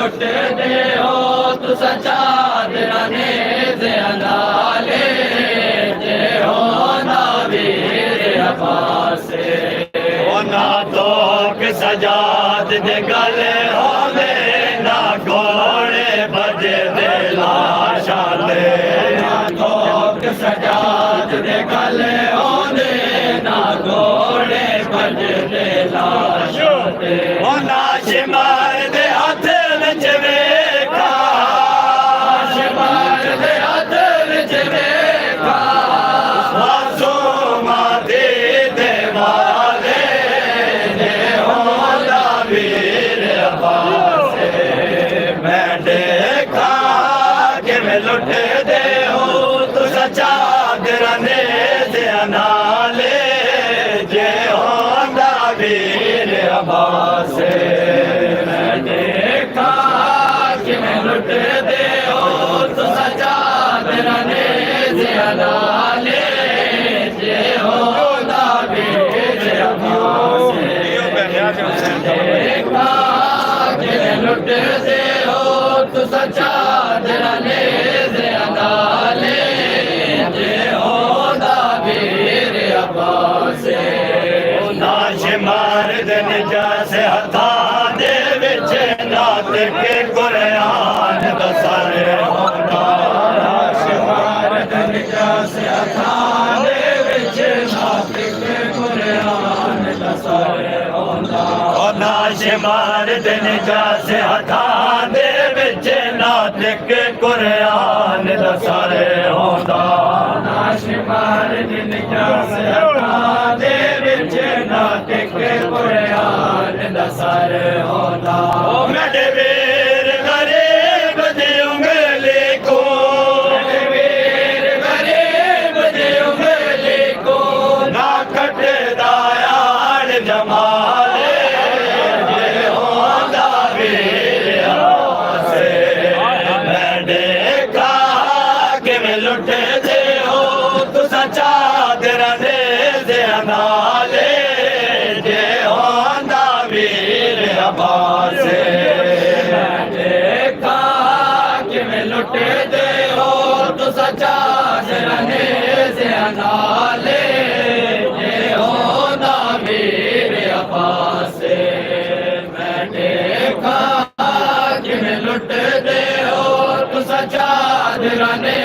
लुट दे हो तुसा चादरा ने नाले जे हो ना वीर अब्बास ना तो सजाद दे गले होवे ना घोड़े बजे दे लाशा दे ना तो सजाद दे गले होवे ना घोड़े बजे दे लाशा दे ना शिमार दे हाथ विच वेखा शिमार दे हाथ विच वेखा मासूमा दे देवाले दे होला वीर अब्बास मैं देखा कि मैं लुट दे हो तुसा चादरा ने नाले जे होला वीर अब्बास मैं देखा कि मैं लुट दे हो तुसा चादरा ने नाले जे होला वीर अब्बास देखा कि मैं लुट दे हो तुसा चादरा ने नाले जे होला वीर अब्बास नाश मार दिन जैसे हथा दे विच नात के कुरान दसारे होंदा नाश मार दिन जैसे हथा दे विच नात के कुरान दसारे होंदा नाश मार दिन जैसे हथा दे विच नात के कुरान दसारे होंदा नाश मार दिन जैसे हथा दे विच नात के कुरान दसारे होंदा ओ मेरे वीर गरीब दी उंगली को मेरे वीर गरीब दी उंगली को ना कटदा यार जमाले जे होंदा वीर अब्बास मैं देखा कि मैं लुट दे हो तुसा चादरा ने नाले जे होंदा वीर अब्बास मैं देखा कि मैं लुट दे हो तुसा चादरा ने नाले जे होंदा वीर अब्बास मैं देखा कि मैं लुट दे हो तुसा चादरा ने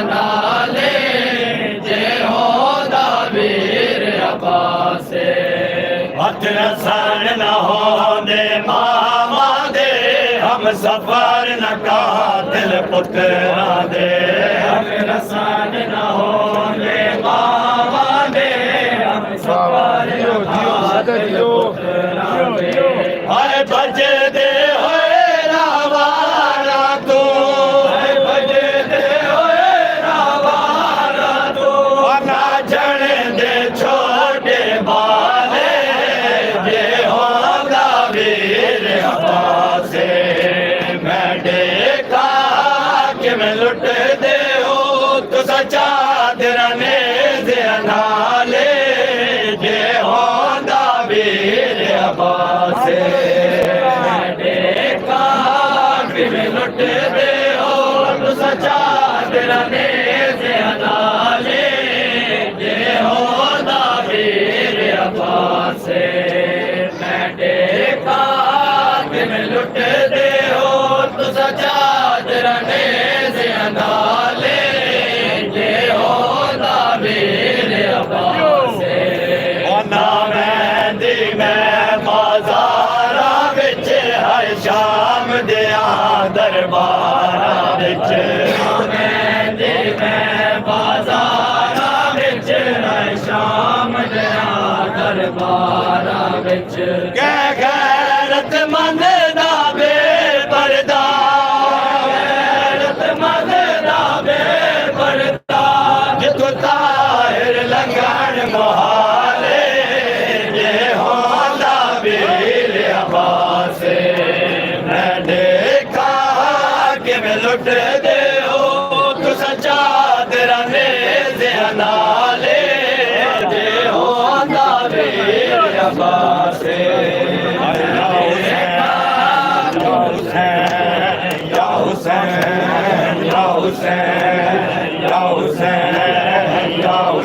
नाले जे होंदा वीर अब्बास हथ रसान न होंदे मामा दे हम सफर न कातिल पुत्रा दे हम रसान न होंदे मामा दे हम सफर न कातिल पुत्रा दे हाय बजे दे होए रावारा तू हाय बजे दे होए रावारा तू ना जण दे छोटे बाले जे होंदा वीर अब्बास मैं देखा कि मैं लुट दे हो तुसा चादरा ने नाले जे होंदा वीर अब्बास मैं देखा कि मैं लुट दे हो तुसा चादरा ने नाले जे होंदा वीर अब्बास मैं देखा कि मैं लुट दे हो तुसा चादरा ने नाले जे होंदा वीर अब्बास ना मैं दी मैं बाजारा विच हर शाम दिया दरबारा विच मैं दी मैं बाजारा विच हर शाम दिया दरबारा विच गैरत मंद दा बेपरदा गैरत मंद दा बेपरदा जिथों ताहिर लंघण मोहाले जे होंदा वीर अब्बास मैं देखा कि मैं लुट दे हो तुसा चादरा ने नाले जे होंदा वीर अब्बास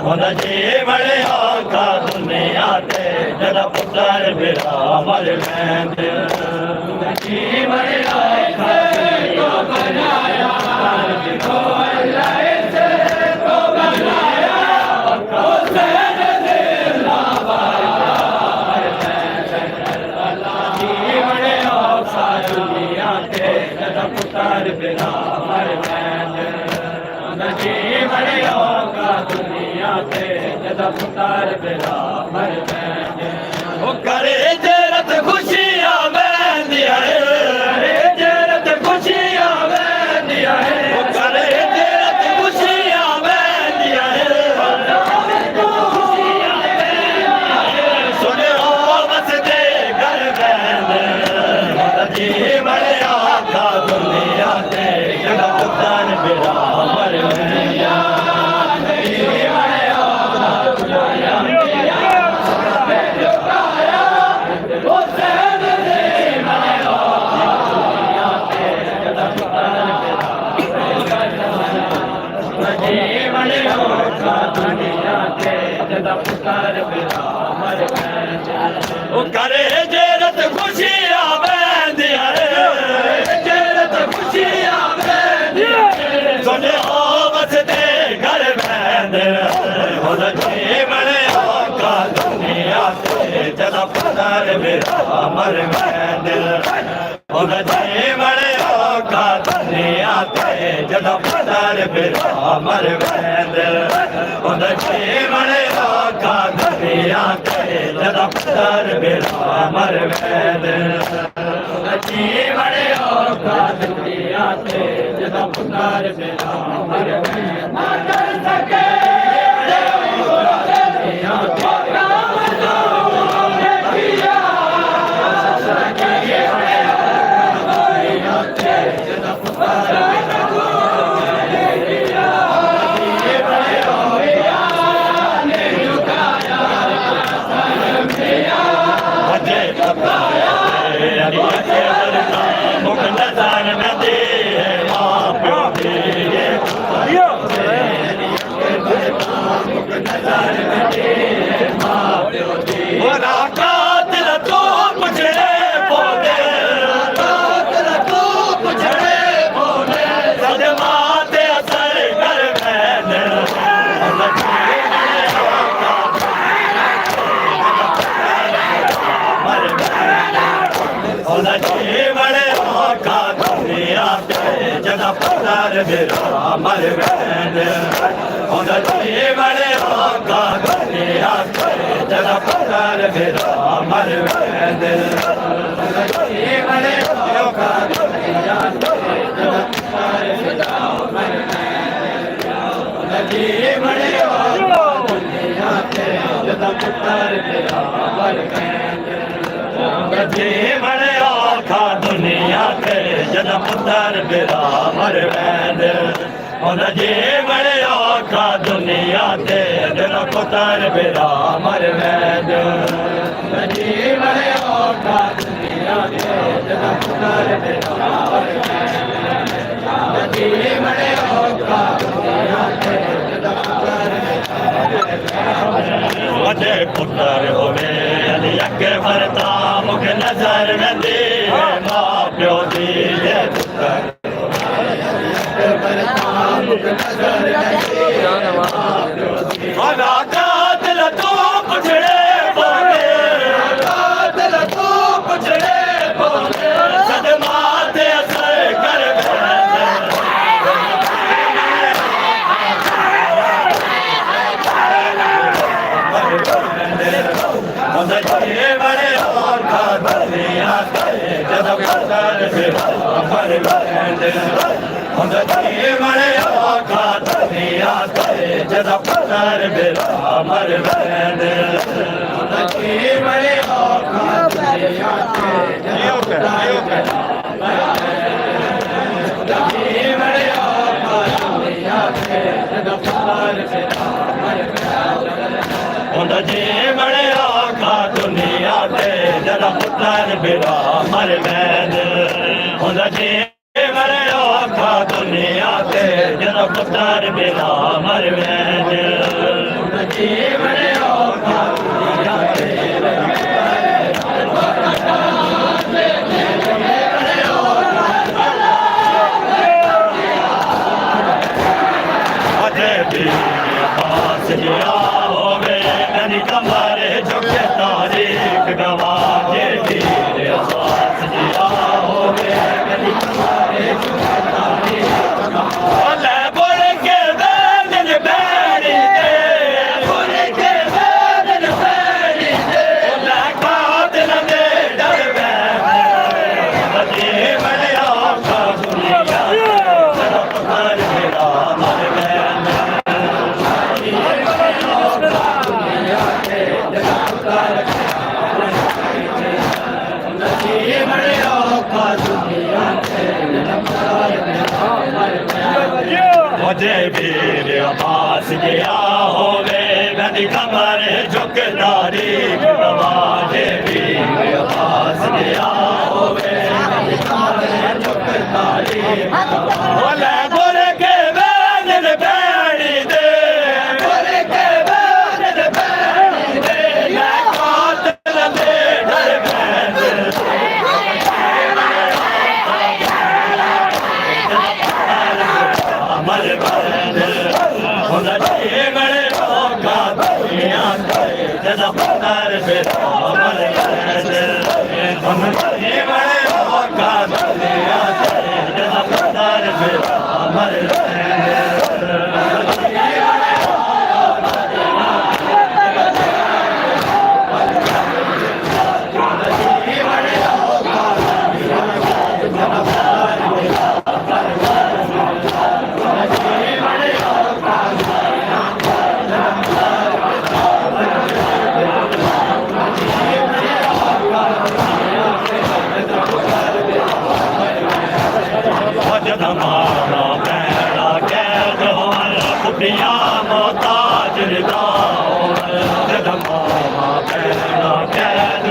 ਉਹਦਾ ਜੀ ਬਣਿਆ ਕਾ ਦੁਨੀਆ ਤੇ ਜਦ ਪੁੱਤਰ ਮੇਰਾ ਮਰ ਗਏ ਉਹਦਾ ਜੀ ਬਣਿਆ ਕਾ ਦੁਨੀਆ ਬਣਾਇਆ ਕੋ ਅੱਲਾ ਇਸੇ ਕੋ ਬਣਾਇਆ ਹੁਸੈਨ ਜ਼ਿੰਦਾਬਾਦ ਅੱਲਾ ਜੀ ਬਣਿਆ ਕਾ ਦੁਨੀਆ ਤੇ ਜਦ ਪੁੱਤਰ ਮੇਰਾ ਮਰ ਗਏ ਉਹਦਾ ਜੀ ਬਣਿਆ ਕਾ ਦੁਨੀਆ ਤੇ ਜਦ ਪੁੱਤਰ ਮੇਰਾ ਮਰ ਗਏ ਉਹ ਕਰੇ ਜਰਤ ਖੁਸ਼ੀਆਂ ਵਹਿੰਦੀਆਂ ਏ ਜਰਤ ਖੁਸ਼ੀਆਂ ਵਹਿੰਦੀਆਂ ਏ ਉਹ ਕਰੇ ਜਰਤ ਖੁਸ਼ੀਆਂ ਵਹਿੰਦੀਆਂ ਏ ਸੁਣਿਓ ਵਸਦੇ ਘਰ ਵਹਿੰਦੇ ਜੀ ਬਣਿਆ ਕਾ ਦੁਨੀਆ ਤੇ ਜਦ ਪੁੱਤਰ ਮੇਰਾ ਮਰ ਗਿਆ ਉਹ ਕਰੇ ਜਰਤ ਖੁਸ਼ੀਆਂ ਵਹਿੰਦੀਆਂ ਜਰਤ ਖੁਸ਼ੀਆਂ ਵਹਿੰਦੀਆਂ ਸੁਣੇ ਹੋ ਵਸਦੇ ਘਰ ਵਹਿੰਦੇ ਉਹਦਾ ਜੀ ਬਣਿਆ ਕਾ ਦੁਨੀਆ ਤੇ ਜਦ ਪੁੱਤਰ ਮੇਰਾ ਮਰ ਗਏ ਉਹਦਾ ਜੀ ਬਣਿਆ ਕਾ ਦੁਨੀਆ ਤੇ ਜਦ ਪੁੱਤਰ ਮੇਰਾ ਮਰ ਗਏ ਉਹਦਾ ਜੀ ਬਣਿਆ ਕਾ ਦੁਨੀਆ ਤੇ ਜਦ ਪੁੱਤਰ ਮੇਰਾ ਮਰ ਗਏ ਉਹਦਾ ਜੀ ਬਣਿਆ ਕਾ ਦੁਨੀਆ ਤੇ ਜਦ ਪੁੱਤਰ ਮੇਰਾ ਮਰ ਗਏ ਨਾ ਕਰ ਸਕੇ ਪੁੱਤਰ ਮੇਰਾ ਮਰ ਗਏ ਉਹਦਾ ਜੀ ਬਣਿਆ ਕਾ ਦੁਨੀਆ ਤੇ ਜਦ ਪੁੱਤਰ ਮੇਰਾ ਮਰ ਗਏ ਉਹਦਾ ਜੀ ਬਣਿਆ ਕਾ ਦੁਨੀਆ ਤੇ ਜਦ ਪੁੱਤਰ ਮੇਰਾ ਮਰ ਗਏ ਉਹਦਾ ਜੀ ਬਣਿਆ ਕਾ ਦੁਨੀਆ ਤੇ ਜਦ ਪੁੱਤਰ ਮੇਰਾ ਮਰ ਗਏ ਉਹਦਾ ਜੀ ਬਣਿਆ ਕਾ ਦੁਨੀਆ ਤੇ ਜਦ ਪੁੱਤਰ ਮੇਰਾ ਮਰ ਗਏ ਉਹਦਾ ਜੀ ਬਣਿਆ ਕਾ ਦੁਨੀਆ ਤੇ ਜਦ ਪੁੱਤਰ ਮੇਰਾ ਮਰ ਗਏ ਉਹਦਾ ਜੀ ਬਣਿਆ ਕਾ ਦੁਨੀਆ ਤੇ ਜਦ ਪੁੱਤਰ ਮੇਰਾ ਮਰ ਗਏ ਉਹਦਾ ਜੀ ਬਣਿਆ ਕਾ ਦੁਨੀਆ ਤੇ ਜਦ ਪੁੱਤਰ वजे पुत्र होवे अली अगे भरता मुख नजर में दे मां प्यो दी ये पुत्र मुख नजर में दे दिल तो पुछड़े बोले दिल तो पुछड़े बोले सदमा ते असर कर ਉਹਦਾ ਜੀ ਬਣਿਆ ਕਾ ਦੁਨੀਆ ਤੇ ਜਦ ਪੁੱਤਰ ਮੇਰਾ ਮਰ ਗਏ ਉਹਦਾ ਜੀ ਬਣਿਆ ਕਾ ਦੁਨੀਆ ਤੇ ਜਦ ਪੁੱਤਰ ਮੇਰਾ ਮਰ ਗਏ ਉਹਦਾ ਜੀ ਬਣਿਆ ਕਾ ਦੁਨੀਆ ਤੇ ਜਦ ਪੁੱਤਰ ਮੇਰਾ ਉਹਦਾ ਜੀ ਬਣਿਆ ਕਾ ਦੁਨੀਆ ਤੇ ਜਦ ਪੁੱਤਰ ਮੇਰਾ ਮਰ ਗਏ ਉਹਦਾ ਜੀ ਬਣਿਆ ਕਾ ਦੁਨੀਆ ਤੇ ਜਦ ਪੁੱਤਰ ਮੇਰਾ ਮਰ ਗਏ ਉਹਦਾ ਜੀ ਬਣਿਆ ਕਾ ਦੁਨੀਆ ਤੇ ਜਦ ਪੁੱਤਰ ਮੇਰਾ ਮਰ ਗਏ पास गया होवे कनी कमरे झुके तारीख गवाजे वीर पास गया होवे कनी कमरे झुके तारीख गवाजे बोल के बैठन बैठी दे बोल के बैठन बैठी दे बोला बात न दे डर बजे मलिया का दुनिया तरफ हर मेरा मर गया मुझे वीर पास गया होवे नदी कमर झुक तारीख नवाजे वीर पास गया होवे नदी कमर झुक तारीख बोले बोले के बैन बैणी दे बोले के बैन बैणी दे मैं कातल दे डर मर बड़े का दुनिया जदा पत्थर पे मर बड़े का दुनिया जदा पत्थर पे मर हमारा पहला कैद खुफिया मोहताज हमारा पहला कैद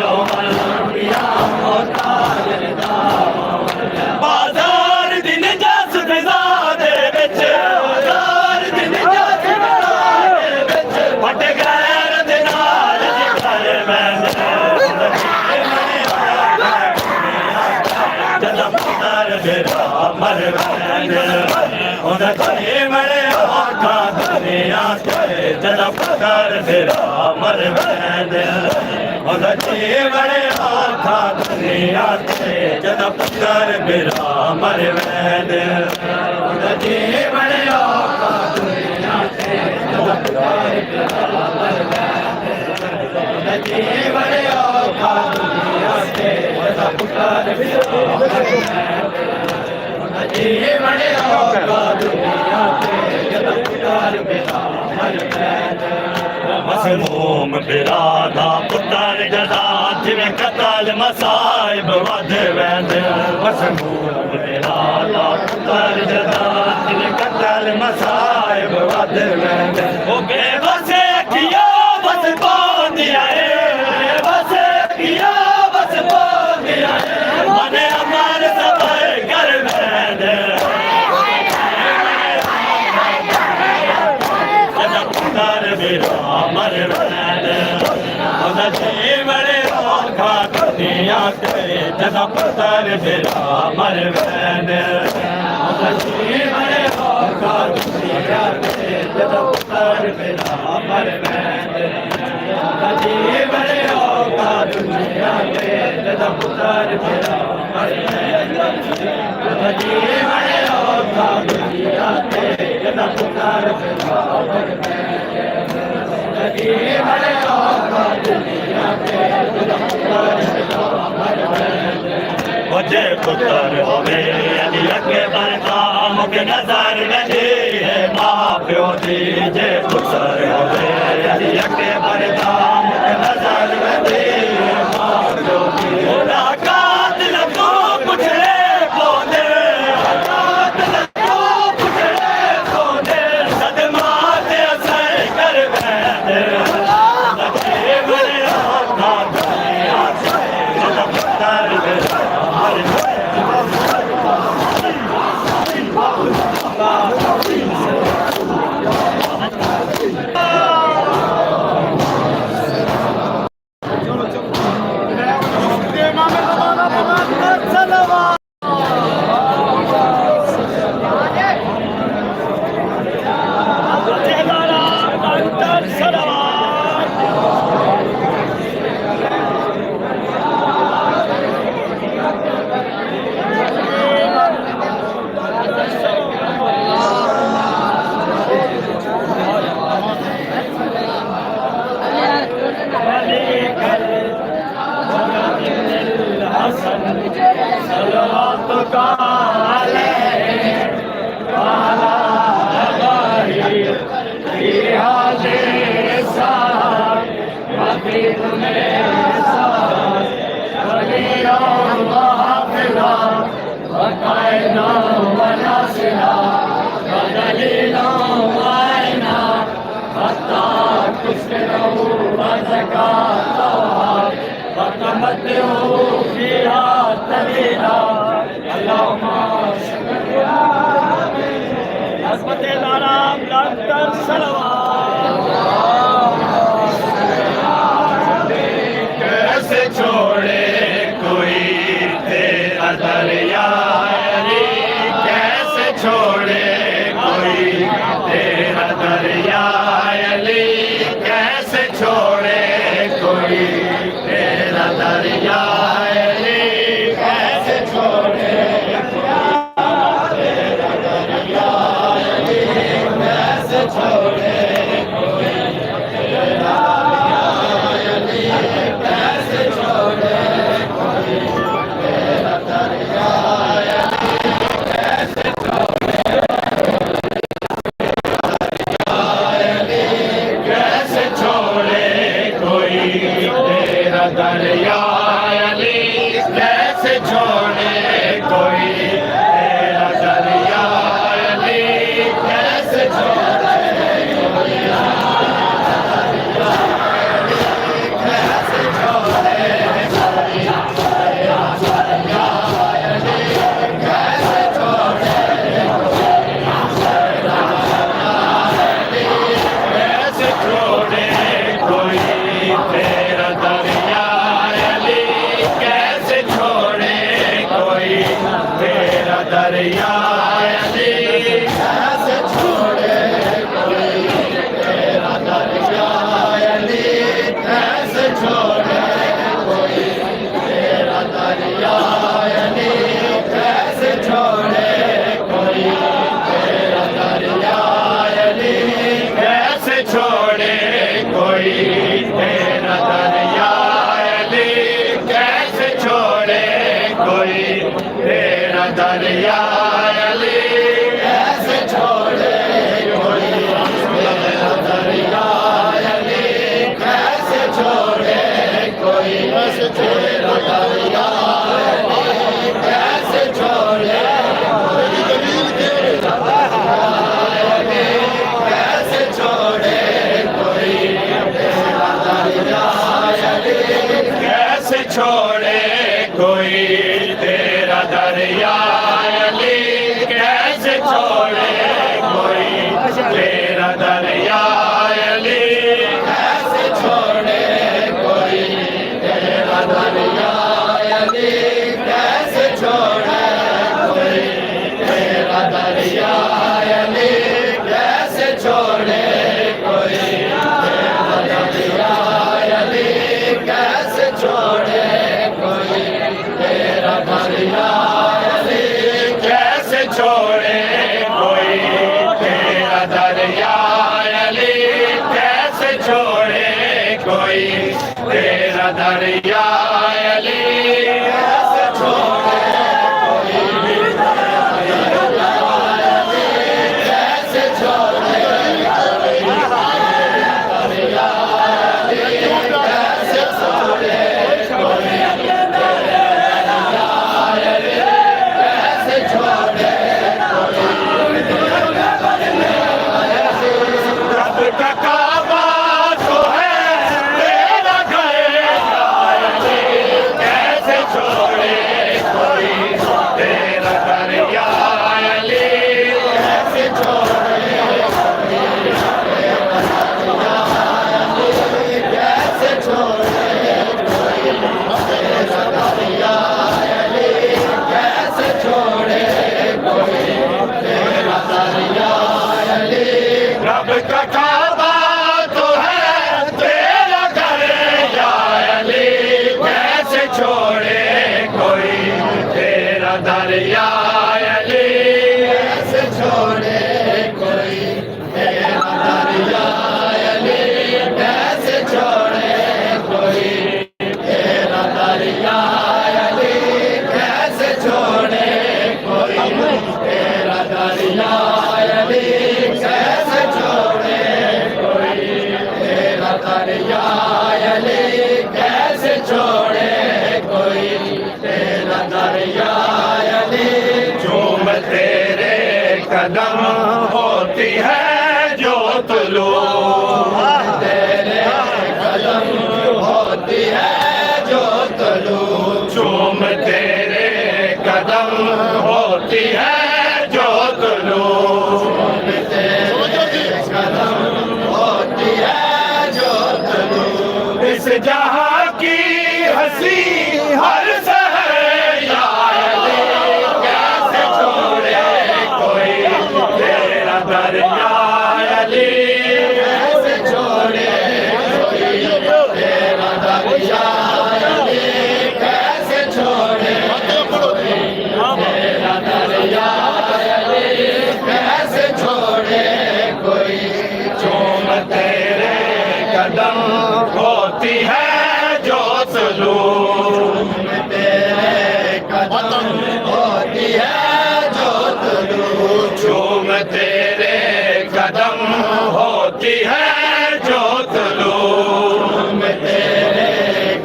खुफिया मोहताज बाजार दिन जस फिजा दे विच बाजार दिन जस फिजा दे विच फट गैर दे नाल जिकर मैं जदा पुतर मेरा मर बड़े आका दुनिया जदा पुतर मेरा मर बड़े आका दुनिया जदा पुतर मेरा मर बड़े आका दुनिया जदा पुतर मेरा मर बड़े आका दुनिया जदा पुतर मेरा बड़े आका दुनिया जदा पुतर मेरा मर मसमूम बिरादा पुतर जदा जिवें कतल मसाइब वध वैंद मसमूम बिरादा पुतर जदा जिवें कतल मसाइब वध वैंद ओ बेबसे किया बस पांदिया बस किया बस पांदिया मने अमर सबर कर वैंद जदा पुतर मेरा मर बड़े आका दुनिया जदा पुतर मेरा मर बड़े आका दुनिया जदा पुतर मेरा मर बड़े आका दुनिया जदा पुतर मेरा मर बड़े आका दुनिया जदा पुतर मेरा मर बड़े आका दुनिया जदा पुतर मेरा मर मुझे पुत्र होवे अली के बरता मुझे नजर लगे है माँ प्यो दीजे पुत्र होवे अली के बरता मुझे नजर लगे माँ प्यो दीजे कातिल को पुछड़े पोदे कातिल को पुछड़े पोदे सदमा ते असर कर बैठे बड़े आका दुनिया जदा पुतर मेरा मर हसन सलवात का वाला हमारी लिहाजे साथ हबीब में साथ वलिया हाफिजा वकायना वनासिला वदलीला वाइना हत्ता तुस्किरू वज़काता वतमत्तू फिहा तवीला अल्लाहुम्मा हज़रत आराम लंकर सलवात कैसे छोड़े कोई तेरा दरिया अली, कैसे छोड़े कोई तेरा दरिया अली, कैसे छोड़े कोई तेरा दरिया अली, कैसे छोड़े तेरा दरिया अली, कैसे छोड़े कोई तेरा दरिया अली, कैसे छोड़े कोई तेरा दरिया अली, कैसे छोड़े कैसे छोड़े कोई तेरा दरिया अली, कैसे छोड़े कोई तेरा दरिया अली, कैसे छोड़े कोई कैसे छोड़े कोई तेरा दरिया अली, कैसे छोड़े कैसे छोड़े कोई तेरा दरिया अली, कैसे छोड़े कोई तेरा दरिया अली, कैसे छोड़े कोई तेरा दरिया अली, कैसे छोड़े कोई तेरा दरिया अली, कैसे छोड़े कोई तेरा दरिया अली, कैसे छोड़े कोई तेरा दरिया अली, कैसे छोड़े कोई तेरा दरिया अली, कैसे छोड़े कोई तेरा दरिया अली, कैसे छोड़े कोई तेरा दरिया अली, कैसे छोड़े कैसे छोड़े कोई तेरा दरिया अली, कैसे छोड़े कोई तेरा दरिया अली, कैसे छोड़े कोई तेरा दरिया अली, कैसे छोड़े कोई तेरा दरिया अली, कैसे छोड़े कोई तेरा दरिया अली, कैसे छोड़े कोई तेरा दरिया अली, कैसे छोड़े कोई तेरा दरिया अली, कैसे छोड़े कोई तेरा दरिया अली, कैसे छोड़े कोई तेरा दरिया अली, कैसे छोड़े कोई कैसे छोड़े दरिया अली, कैसे छोड़े कोई कैसे छोड़े रब का काबा तो है तेरा घर कोई तेरा दरिया अली झूम तेरे कदम होती है जो तुलू तेरे कदम होती है जो तुलू झूम तेरे कदम होती है जो तुलू इस जहां की हंसी हर शहर या अली कैसे छोड़े कोई तेरा दरिया अली कैसे छोड़े कोई तेरा दरिया अली कैसे छोड़े तेरा दरिया अली कैसे छोड़े कोई चूम तेरे कदम होती है जो सुलू तेरे कदम होती है जो तुलू चूम तेरे कदम होती है जो तुलू तेरे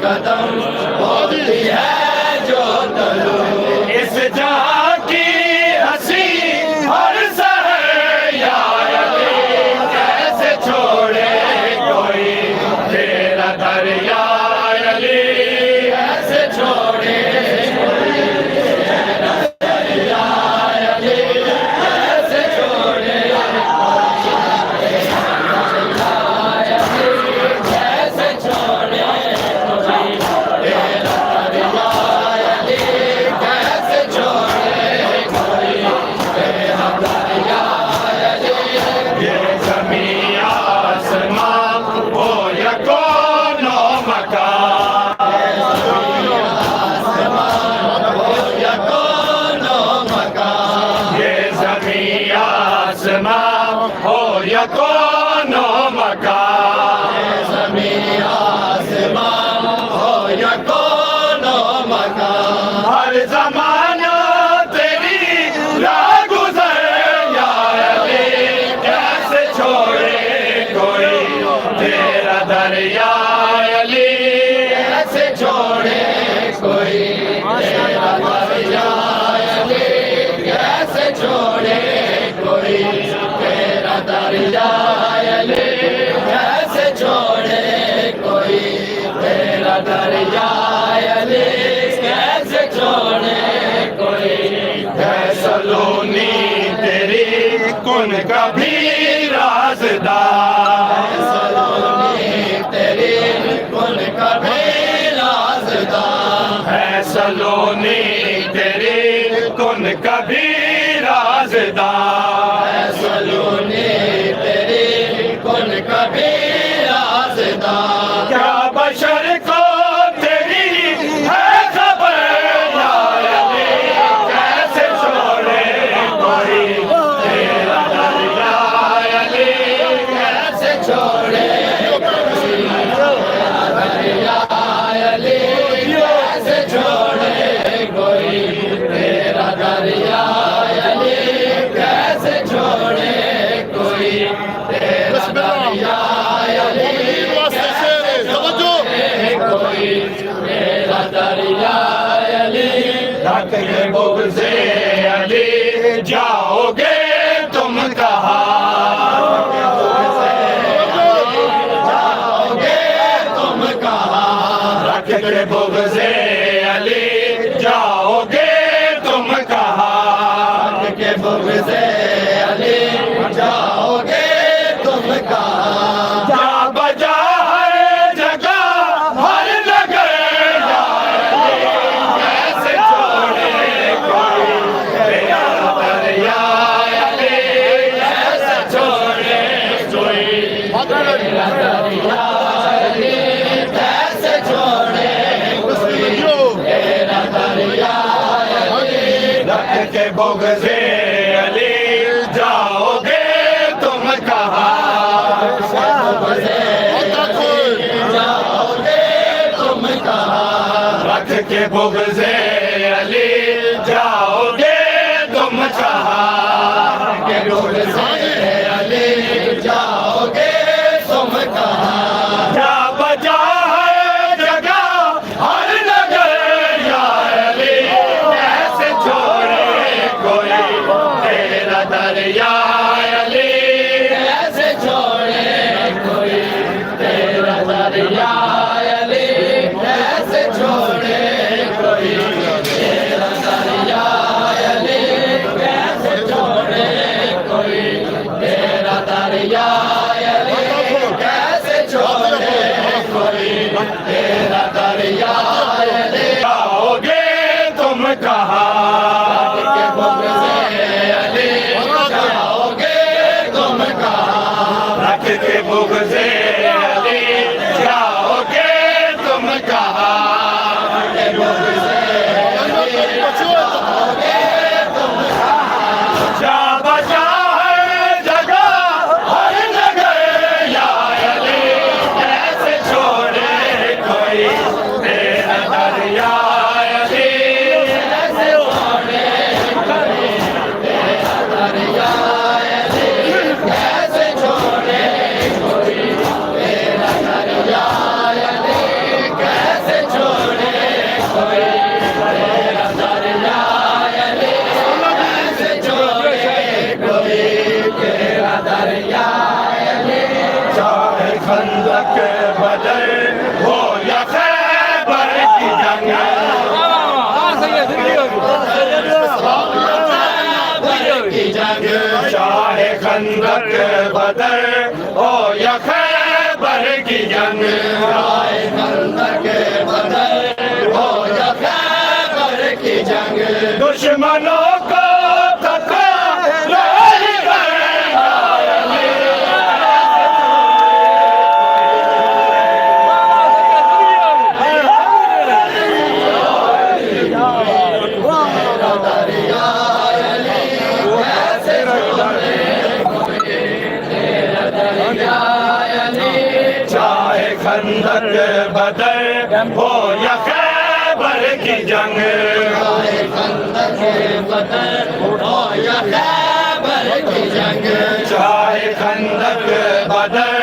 कदम होती है जो तुलू इस जहां की हंसी हर शहर या अली कैसे छोड़े कोई तेरा दरिया अली कैसे छोड़े तेरा दरिया अली कैसे छोड़े कैसे छोड़े तेरा दरिया अली कैसे छोड़े तेरा दरिया अली ये ज़मीं आसमां हो या कोनो मकान ये ज़मीं आसमां हो या कोनो मकान ज़मीं आसमां हो या कोनो मकान हर ज़माना तेरी राह गुज़र या अली कैसे छोड़े कोई तेरा दरिया अली कैसे छोड़े कोई तेरा दरिया अली कैसे छोड़े कोई तेरा दरिया अली कैसे छोड़े कोई तेरा दरिया अली कैसे छोड़े कोई सलोनी तेरी कुन कभी राज़दार सलोनी तेरी कुन कभी राज़दार है सलोनी तेरी कुन कभी राज़दार है सलोनी तेरी कुन कभी राज़दार क्या बशर को तेरी है खबर या अली कैसे छोड़े कोई तेरा दरिया अली कैसे छोड़े तेरा दरिया अली कैसे छोड़े कोई तेरा दरिया अली कैसे छोड़े कोई तेरा दरिया अली कोई तेरा दरिया अली रख के बुग़्ज़े अली जाओगे तुम कहाँ जाओगे तुम कहाँ रख के बुग़्ज़े अली जाओगे तुम कहाँ रख के बुग़्ज़े अली जाओगे तुम कहाँ जा बजा हर जगह हर नगर या अली कैसे छोड़े कोई तेरा दरिया अली कैसे छोड़े कोई तेरा दरिया अली कैसे छोड़े कोई तेरा दरिया अली रख के बुग़्ज़े अली जाओगे तुम कहाँ जाओगे तुम कहाँ रख के बुग़्ज़े अली जाओगे तुम कहाँ के बुग़्ज़े अली जाओगे तुम कहाँ जा बजा हर जगह हर नगर चाहे खंदक बदर हो या खैबर की जंग, चाहे खंदक बदर हो या खैबर की जंग, चाहे खंदक बदर हो या खैबर की जंग, दुश्मनों को थका रही चाहे खंदक बदर हो या खैबर की जंग, चाहे खंदक बदर हो या खैबर की जंग, चाहे खंदक बदर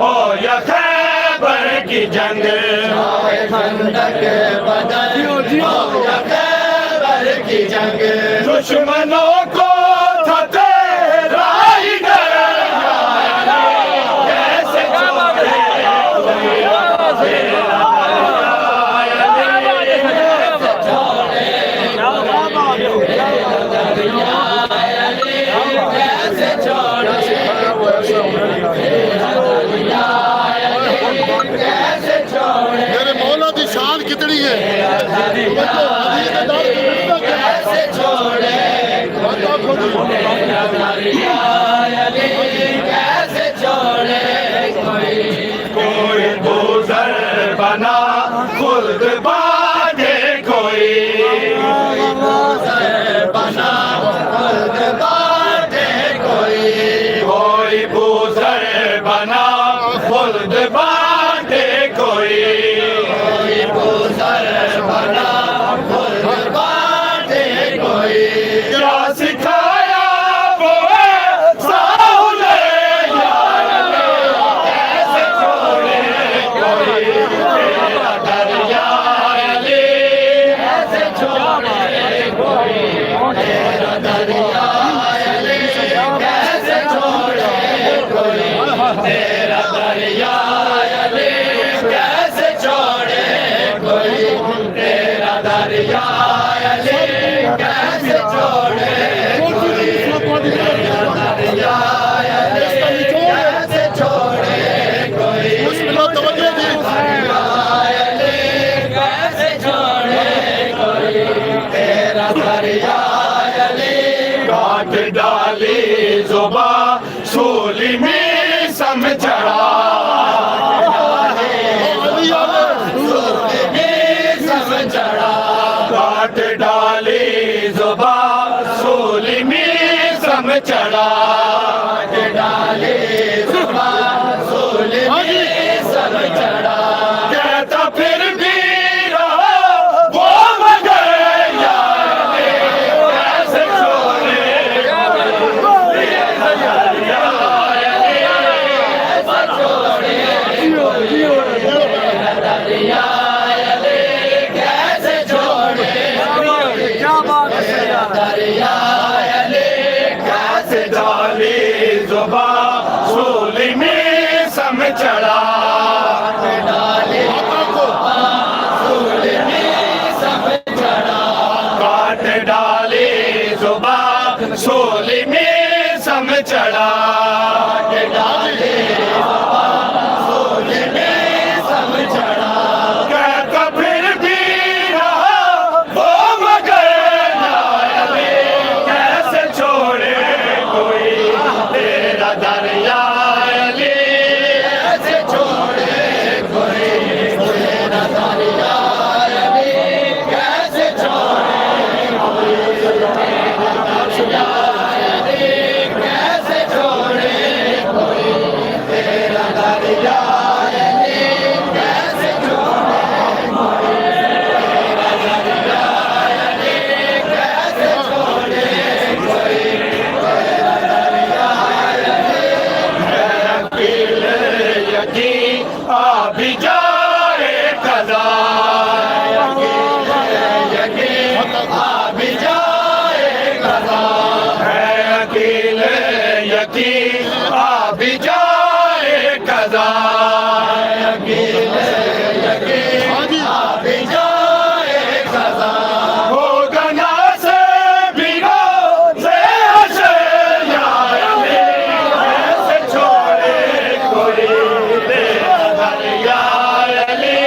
हो या खैबर की जंग, चाहे खंदक बदर हो या खैबर की जंग, दुश्मनों को थके राही मेरे मौला की शान कितनी है। कोई गुजर बना खुद बांधे, कोई बना खुद बांधे, कोई गुजर बना खुद बांधे, कोई गुजर बना खुद बांधे, कोई क्या सिखाया वो साहुले कैसे छोड़े कोई तेरा दरिया अली, कैसे छोड़े कोई तेरा दरिया अली, कैसे छोड़े कोई तेरा दरिया अली, कैसे छोड़े कोई तेरा दरिया अली, कैसे छोड़े कोई तेरा दरिया अली, कैसे छोड़े कोई कैसे छोड़े कोई तेरा दरिया अली, काट डाली जुबा सूली में समझा, काट डाली जुबा सूली में सम चढ़ा, डाली जुबा सूली में सम चढ़ा, कहता फिर भी रहो वो मगर यार कैसे छोड़े कैसे डाली जुबा सूली में सम चढ़ा, डाली सूली में सम चढ़ा, काट डाली जुबा सूली में सम चढ़ा, डाली जुबा सूली में सम चढ़ा, कहता फिर भी रहा वो मगर नायबे कैसे छोड़े कोई तेरा दरिया अली, कैसे छोड़े कोई तेरा दरिया अली, कैसे छोड़े कोई तेरा दरिया अली, कैसे छोड़े की आ भी जाए कदा यकीन यकीन आ भी जाए कदा होगा ना से भिगो से हशर या अली से छोड़े कोई बेअदर या अली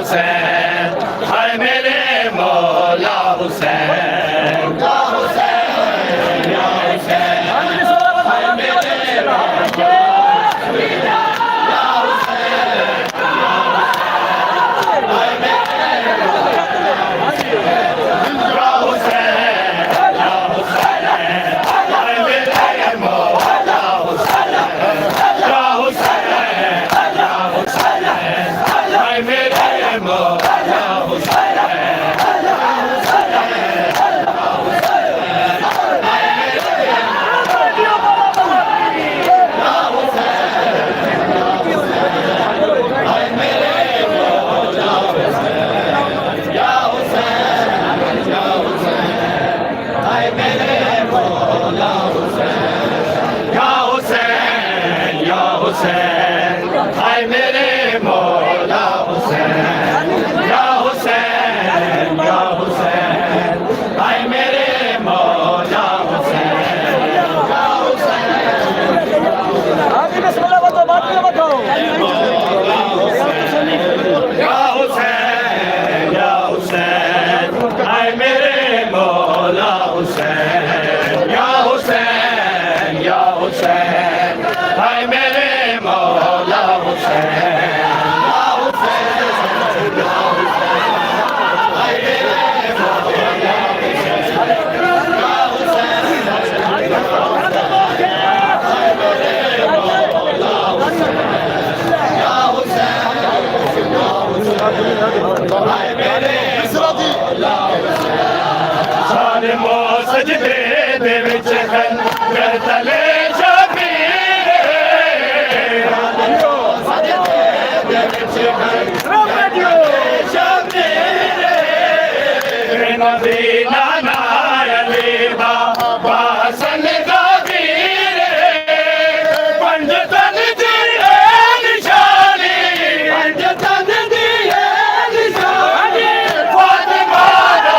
हुसैन हाय मेरे मौला हुसैन या हुसैन या हुसैन हाय मेरे सजदे दे विच खंजर तले शबीर सजदे दे विच खंजर तले शबीर नबी नाना अली बाबा हसन दा वीर पंज तन दी निशानी पंज तन दी निशानी फातिमा दा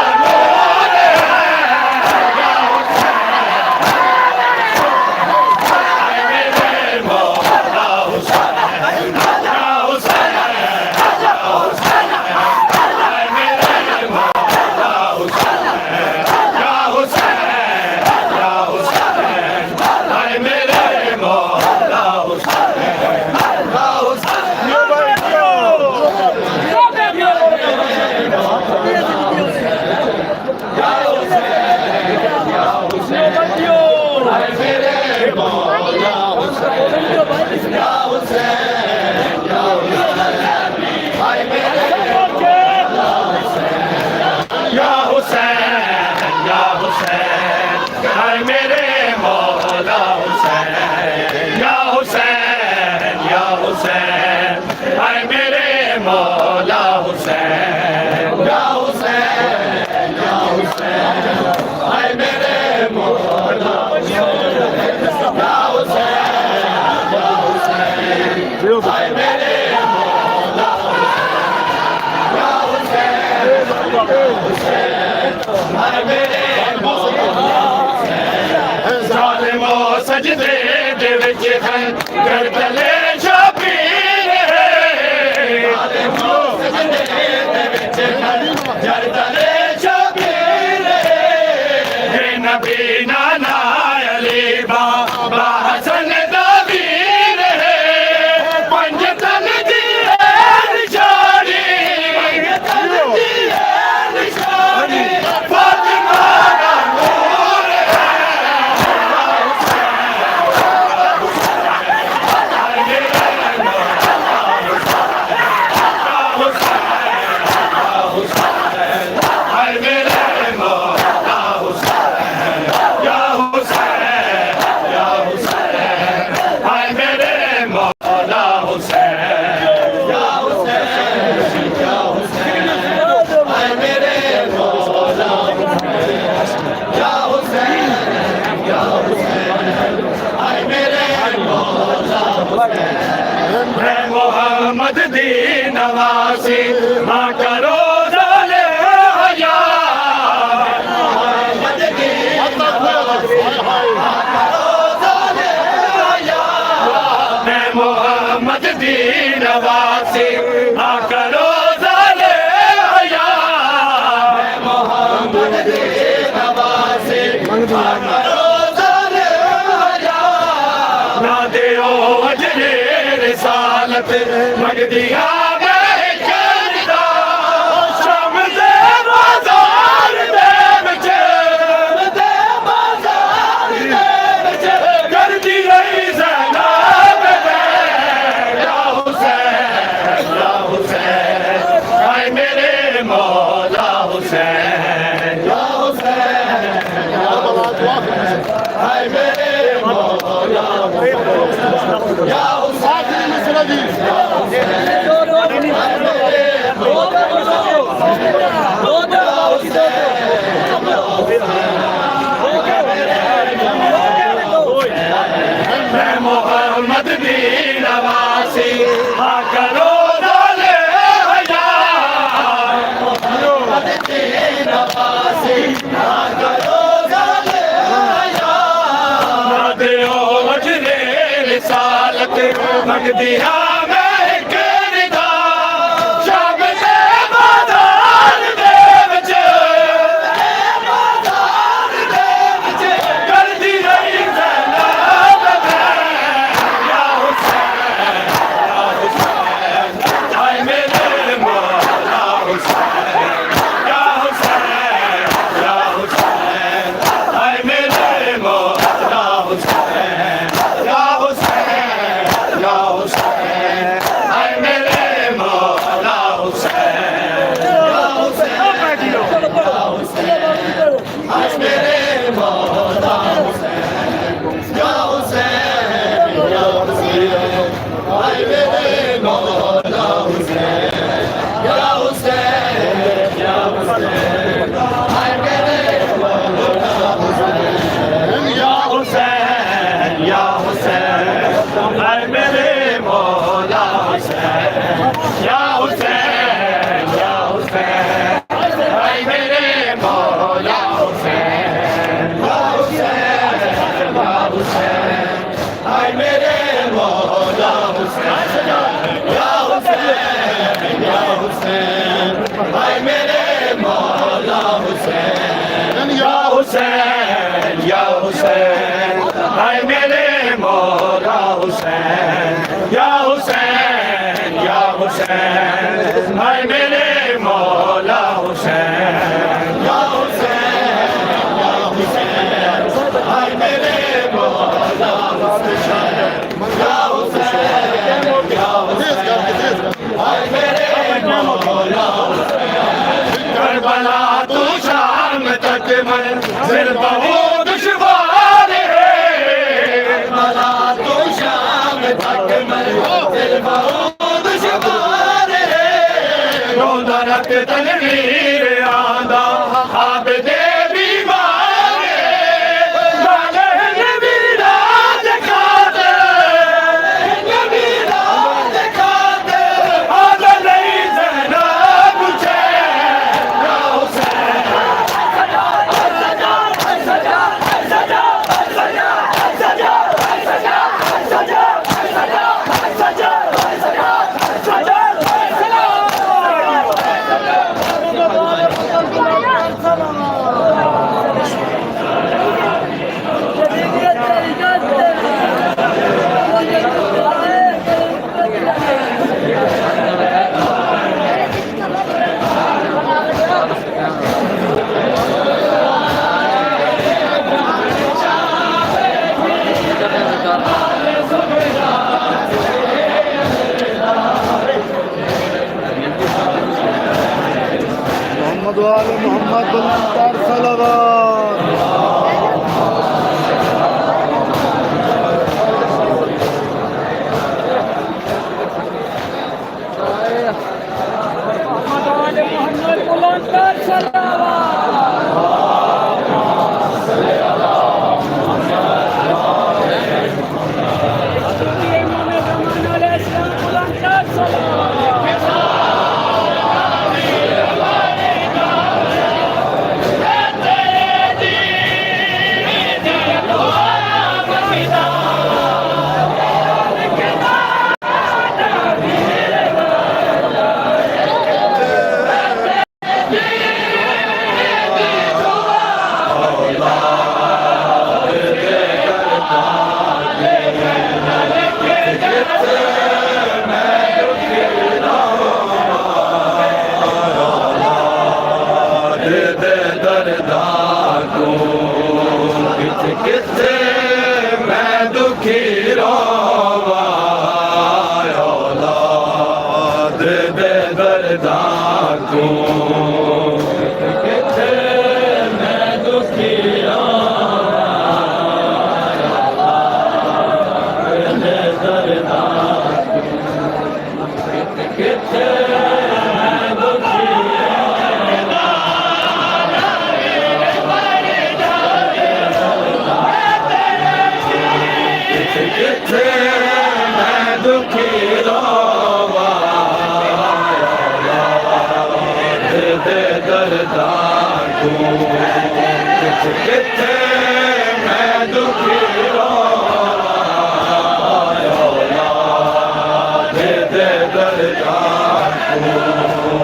सजदे दे विच खंजर तले शबीर सजदे दे विच खंजर तले शबीर नबी नाना अली बाबा हसन दा वीर पंज तन दी निशानी पंज तन दी निशानी फातिमा दा नूर रिसालत मंगदिया मैं करदा शाम दे बाजार दे विच करदी रही ज़ैनब या हुसैन हाय मेरे मौला हुसैन या हुसैन हाय मेरे मौला या आखिरी मसला जी मैं मोहम्मद दी नवासी हाँ करो डाले हया मोहम्मद दी नवासी हाँ करो डाले हया मदियो वजरे रिसालत मंगदिया मैं करदा शाम दे बाजार दे विच करदी रही ज़ैनब या हुसैन हाय मेरे मौला हुसैन या हुसैन हाय मेरे मौला हुसैन या हुसैन हाय मेरे मौला हुसैन या हुसैन हाय मेरे मौला हुसैन या हुसैन हाय मेरे मौला हुसैन या हुसैन हाय मेरे मौला हुसैन या हुसैन हाय मेरे मौला हुसैन या हुसैन हाय मेरे मौला हुसैन या हुसैन हाय मेरे मौला हुसैन या हुसैन हाय मेरे मौला हुसैन या हुसैन हाय मेरे मौला हुसैन या हुसैन हाय मेरे मौला हुसैन या हुसैन हाय मेरे मौला हुसैन या हुसैन हाय मेरे मौला हुसैन करबला तू शाम तक मंजिल बहुत दुश्वार है करबला तू शाम तक मंजिल बहुत दुश्वार है रोज़ा रख तनवीर आंदा आबिदे बीमार गाले नबीराज खाते आजा नहीं ज़ैनब हुसैन या हुसैन मोहम्मद वाले मोहम्मद बुलंदर सलावत मोहम्मद बुलंदर किथे मैं दुखी किथे मैं दुखी रोवा दे दरदार को किथे मैं दुखी रोवा दे दरदार को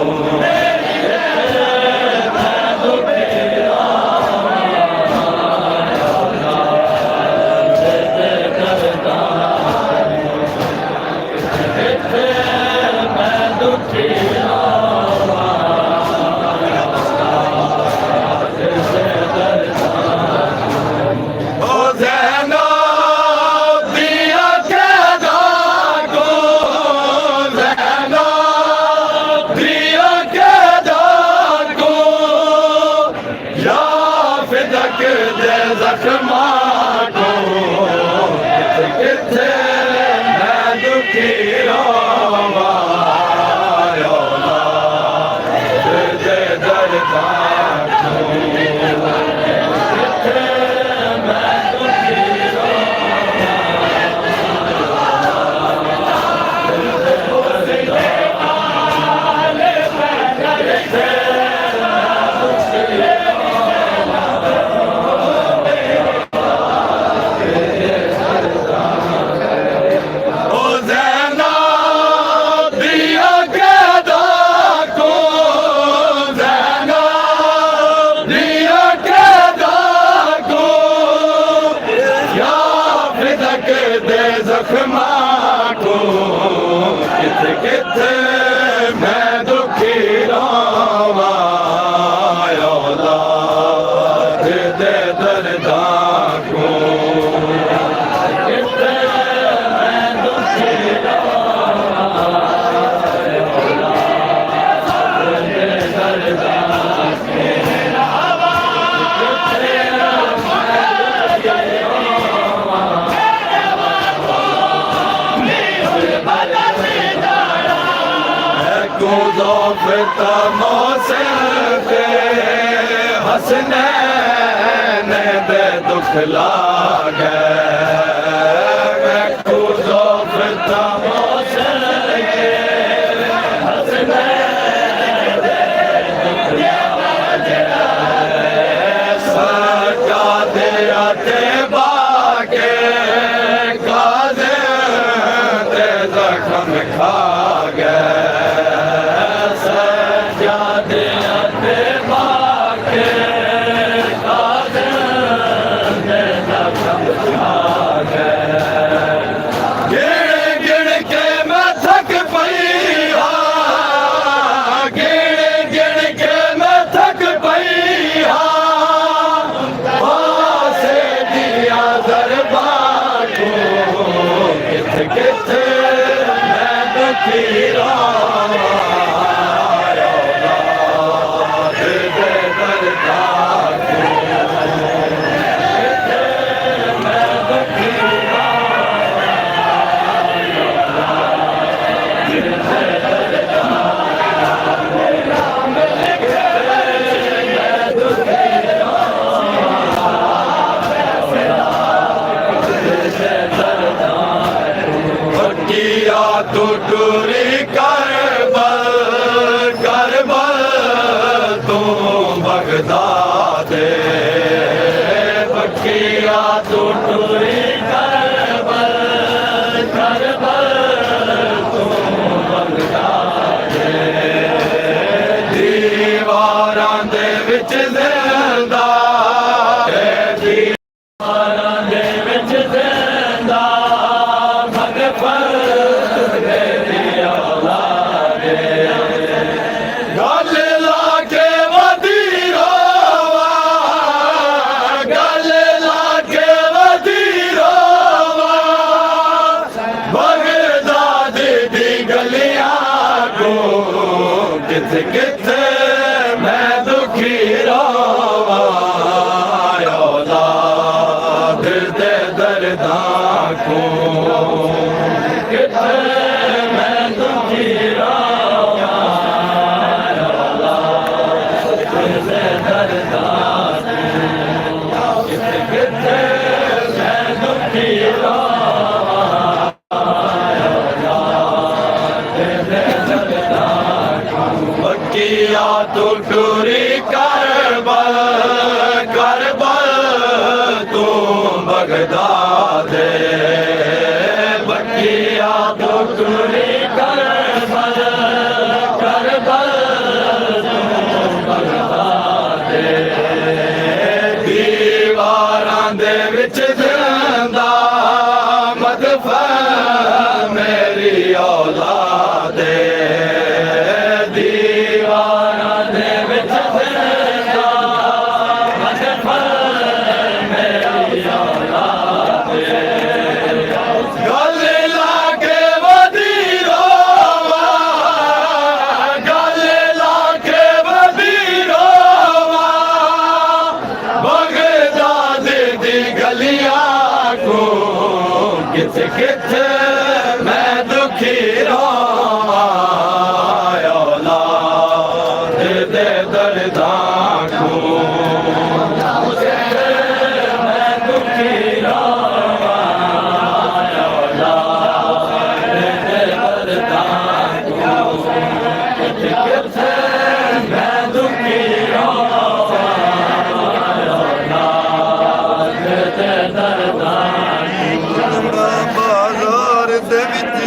किथे मैं दुखी रोवा दे दरदार को किथे मैं दुखी हसनैन दे दुख लागे सजादे आते बागे काज़े दे जख्म खा गए किथे मैं दुखी रोवा दे दरदार को किथे मैं दुखी तू टूरी करबल करबल तू बगदाद बखिया तू टूरी करबल करबल तू बगदाद दीवारां दे विच जिंदा दीवारां दे विच जिंदा भगवान किथे किथे मैं दुखी रोवा औलाद दे दर्दां को किथे मैं दुखी रोवा औलाद दे दर्दां किथे मैं दुखी रोवा बकिया तो टूरी करबल करबल तू बगदाद बकिया तो टूरी करबल करबल तू बगदाद दीवारां दे विच जिंदा मदफन मेरी औलाद किथे मैं दुखी रोवा औलाद दे दर्दां को मैं दुखी रोवा औलाद दे दर्दां को किथे मैं दुखी रोवा औलाद दे दर्दां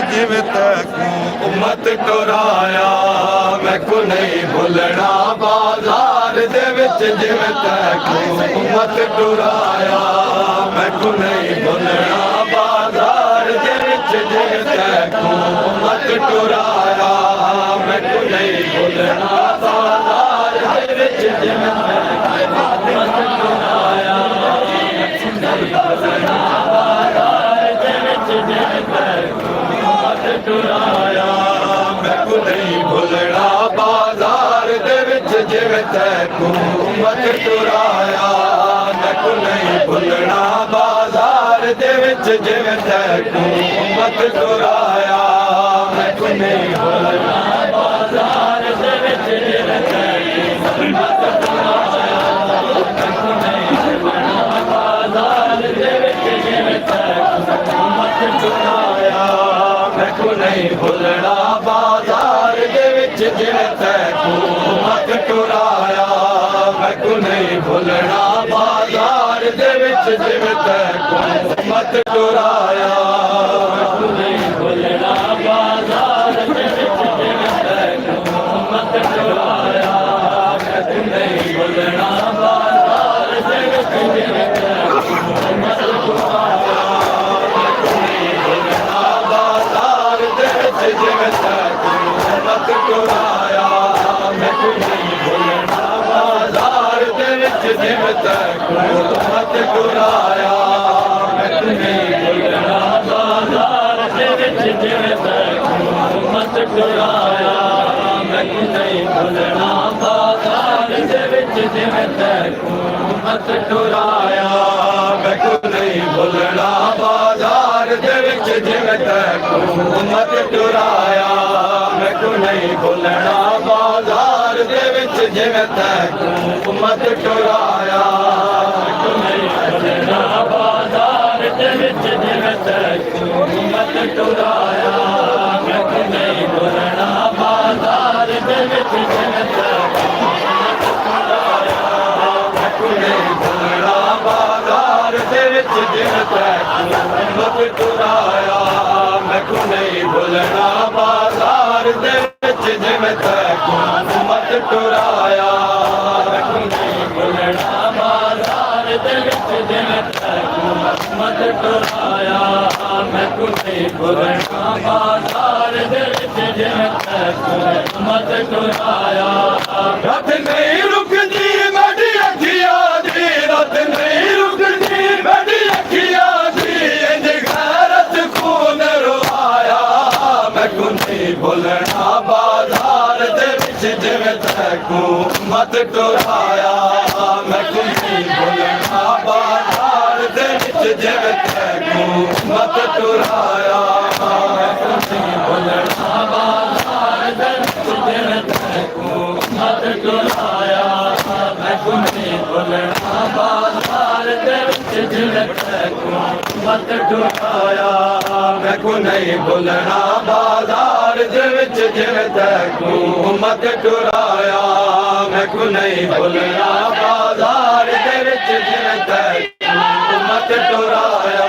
जिवें तैकूं उम्मत टुराया मैं को नहीं भुलना बाजार दे विच जिवें तैकूं उम्मत टुराया मैं को नहीं भुलना बाजार दे विच जिवें तैकूं उम्मत टुराया मैं को नहीं भुलना बाजार दे विच जिवें तैकूं उम्मत टुराया टुराया मैं को नहीं भुलना बाजार दे विच जिवें तैकूं उम्मत टुराया मैं को नहीं भुलना बाजार दे विच जिवें तैकूं उम्मत टुराया मैं को नहीं भुलना बाजार दे विच जिवें तैकूं उम्मत टुराया मैं को नहीं भुलना बाजार दे विच जिवें तैकूं उम्मत टुराया मैं को नहीं भुलना बाजार दे विच जिवें तैकूं उम्मत टुराया मैं को नहीं भुलना बाजार दे विच जिवें तैकूं उम्मत टुराया मैं को नहीं भुलना बाजार दे विच जिवें तैकूं उम्मत टुराया मैं को नहीं भुलना बाजार दे विच जिवें तैकूं उम्मत टुराया मैं को नहीं भुलना बाजार दे विच जिवें तैकूं उम्मत टुराया मैं को नहीं भुलना बाजार दे विच जिवें तैकूं उम्मत टुराया मैं को नहीं भुलना बाजार दे विच जिवें तैकूं उम्मत टुराया मैं को नहीं भुलना बाजार दे विच जिवें तैकूं उम्मत टुराया मैं को नहीं भुलना बाजार दे विच जिवें तैकूं उम्मत टुराया मैं को नहीं भुलना बाजार दे विच जिवें तैकूं उम्मत टुराया मैं को नहीं भुलना बाजार दे विच जिवें तैकूं उम्मत टुराया मैं को नहीं भुलना बाजार दे विच जिवें तैकूं मैं को नहीं भुलना बाजार दे विच जिवें तैकूं उम्मत टुराया मैं को नहीं भुलना बाजार दे विच जिवें तैकूं उम्मत टुराया मैं को नहीं भुलना बाजार दे विच जिवें तैकूं उम्मत टुराया मैं को नहीं भुलना बाजार दे विच जिवें तैकूं उम्मत टुराया रत नहीं रुकदी मेरी अखियां दी रत नहीं रुकदी मेरी अखियां दी इंज गैरत खून रुआया मैं को नहीं भुलना बाजार दे विच जिवें तैकू मत टुराया मैं नहीं भुलना बाजार दे विच जिवें तैकू मत टुराया मैं नहीं भुलना बाजार दे विच जिवें तैकू मत टुराया मैं नहीं भुलना बाजार दे विच जिवें तैकू मत टुराया मैं नहीं भुलना बाजार दे विच जिवें तैकू मत टुराया मैं नहीं भुलना बाजार दे विच जिवें तैकू मत टुराया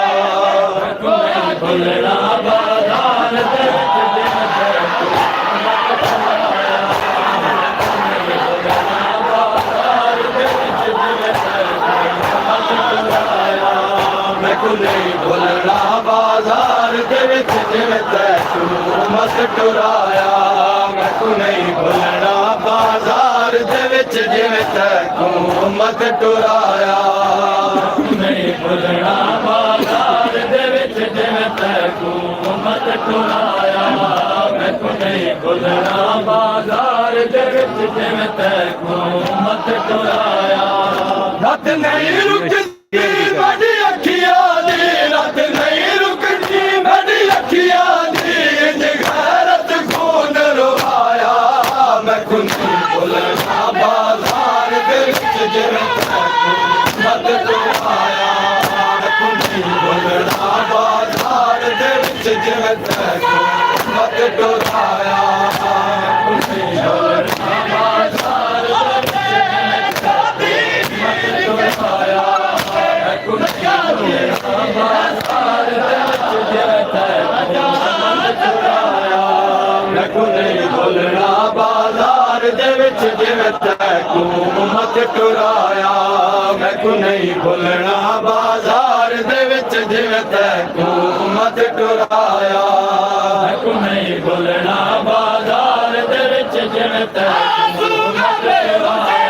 मैं नहीं भुलना बाजार दे विच जिवें तैकू नहीं भुलना बाजार दे विच जिवें तैकू मत टुराया मैं नहीं भुलना बाजार दे विच जिवें तैकू मत टुराया नहीं भुलना बाजार दे विच जिवें तैकू मत टुराया मैं नहीं भुलना बाजार दे विच जिवें तैकू मत टुराया रात नहीं रुकदी मेरी अखियां दी रात नहीं रुकदी मेरी अखियां दी गैरत खून रुवाया मैं नहीं भुलना बाजार दे विच जिवें तैकू मत टुराया मैं नहीं भुलना बाजार दे विच जिवें तैकू मत टुराया मैं नहीं भुलना बाजार दे विच जिवें तैकू मत टुराया नहीं भुलना बाजार दे विच जिवें तैकू मत टुराया मैं नहीं भुलना बाजार दे विच जिवें तैकू मत टुराया मैं नहीं भुलना बाजार दे विच जिवें तैकू मत टुराया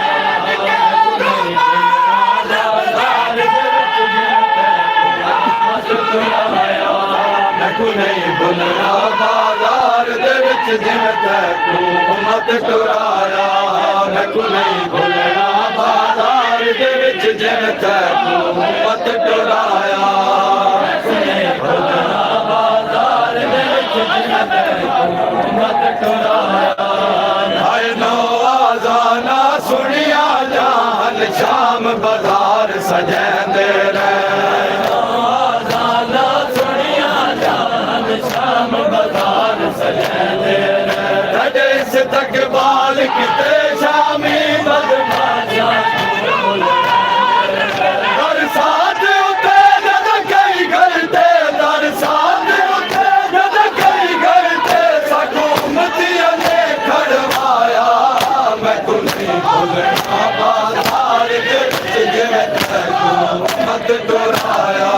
नहीं भुलना बाजार दे विच जिवें तैकू मत टुराया मैं नहीं भुलना बाजार दे विच जिवें तैकू मत टुराया नहीं भुलना बाजार दे विच जिवें तैकू मत टुराया हाय नवाज़ाना सुनिया जान शाम बाजार सजैंदे शाम बाजार सजैंदे रहे इस्तकबाल किते शामी बदमाशा दर साथ उते जद कई गलते दर साथ उते जद कई गलते सकुमतियां ने खड़वाया मैं नहीं भुलना बाजार दे विच जिवें तैकू मत टुराया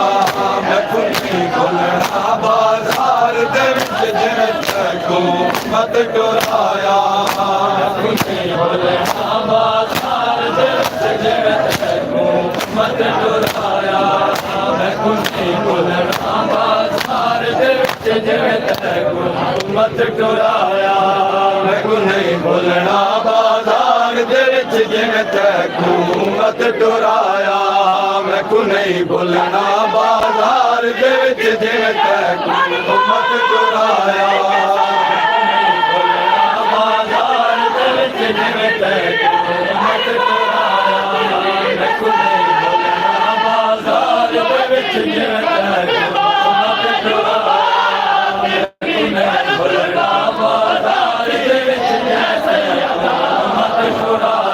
मैं नहीं भुलना बाजार दे विच जिवें तैकू मत टुराया नहीं भुलना बाजार दे विच जिवें तैकू मत टुराया मैं नहीं भुलना बाजार दे विच जिवें तैकू मत टुराया मैं नहीं भुलना बाजार दे विच जिवें तैकू मत टुराया मैं नहीं भुलना बाजार दे विच जिवें तैकू मत टुराया बाजार दे विच जिवें तैकू मत टुराया मैं नहीं भुलना बाजार दे विच जिवें तैकू मत टुराया मैं नहीं भुलना बाजार दे विच जिवें तैकू मत टुराया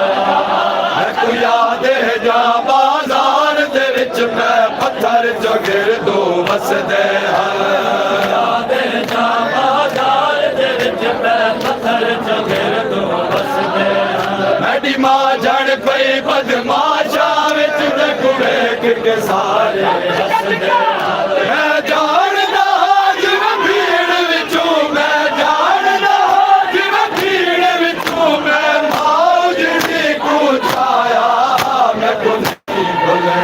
मैं याद है जा बाजार दे विच मैं पत्थर चगिर दो वसदे याद है जा बाजार दे विच मैं पत्थर चगिर दो वसदे मैडी मां जड़ पई बदमाशा विच ते कुड़े के सारे हसदे मैं जानदा जिवें भीड़ विचों मैं जानदा जिवें भीड़ विचों मैं मौज दी को छाया मैं नहीं भुलना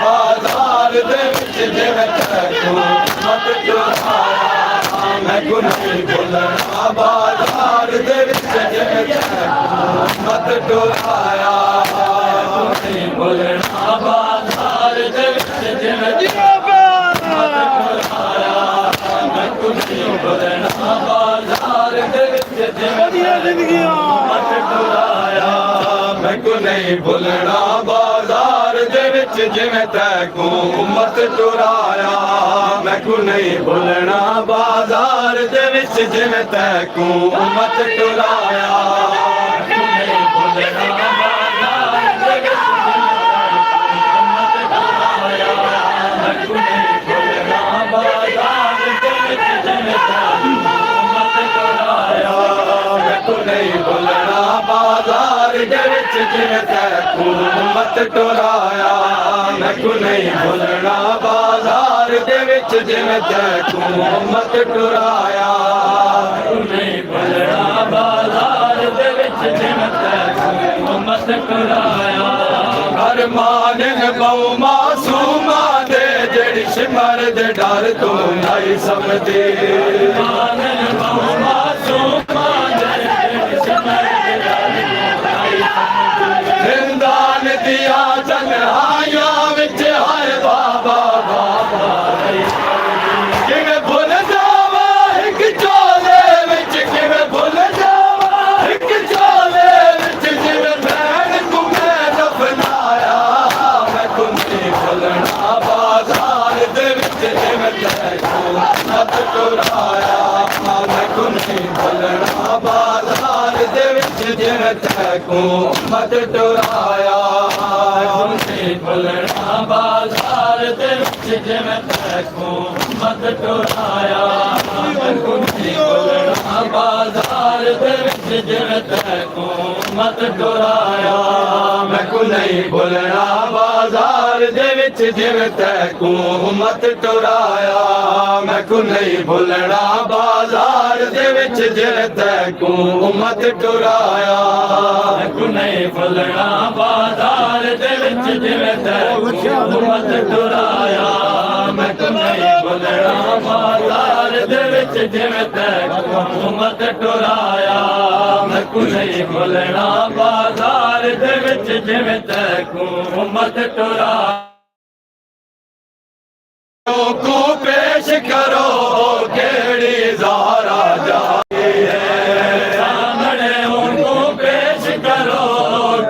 बाजार दे विच जिवें तैकू मत टुराया मैं नहीं भुलना बाजार दे विच जिवें तैकू मत उम्मत टुराया नहीं भुलना बाजार दे विच जिवें मैनू नहीं भुलना बाजार दे विच जिवें उम्मत टुराया मैनू नहीं भुलना बाजार दे विच जिवें तैकू उम्मत टुराया मैनू नहीं भुलना बाजार दे विच जिवें तैकू उम्मत टुराया मैनू नहीं भुलना बाजार दे विच नहीं भुलना बाजार दे विच जिवें तैकू उम्मत टुराया मैनू नहीं भुलना बाजार दे विच जिवें तैकू उम्मत टुराया मैनू नहीं भुलना बाजार दे विच जिवें तैकू उम्मत टुराया हर मानन बहु मासूमा दे जेड़ी सिमर दे डर तो नहीं समझदी मानन बहु मासूमा जिंदान दिया तन्हाइयां विच हाय बाबा बाबा किवें भुल जावा एक चोले विच किवें भुल जावा एक चोले विच जिवें भैन को मैं दफनाया मैनू नहीं भुलना बाजार दे विच जिवें तैकू उम्मत टुराया मैनू नहीं भुलना बाजार दे विच जिवें तैकू उम्मत टुराया नहीं भुलना बाजार दे विच जिवें तैकू उम्मत टुराया मैनू नहीं भुलना बाजार दे विच जिवें तैकू उम्मत टुराया मैनू नहीं भुलना बाजार दे विच जिवें तैकू उम्मत टुराया मैनू नहीं भुलना बाजार दे विच जिवें तैकू उम्मत टुराया मैनू नहीं भुलना बाजार दे विच जिवें तैकू उम्मत टुराया मैनू नहीं भुलना बाजार दे विच जिवें तैकू उम्मत टुराया मैनू नहीं भुलना बाजार दे विच जिवें तैकू उम्मत टुराया को पेश करो केड़ी ज़ारा जाई है सामने उनको पेश करो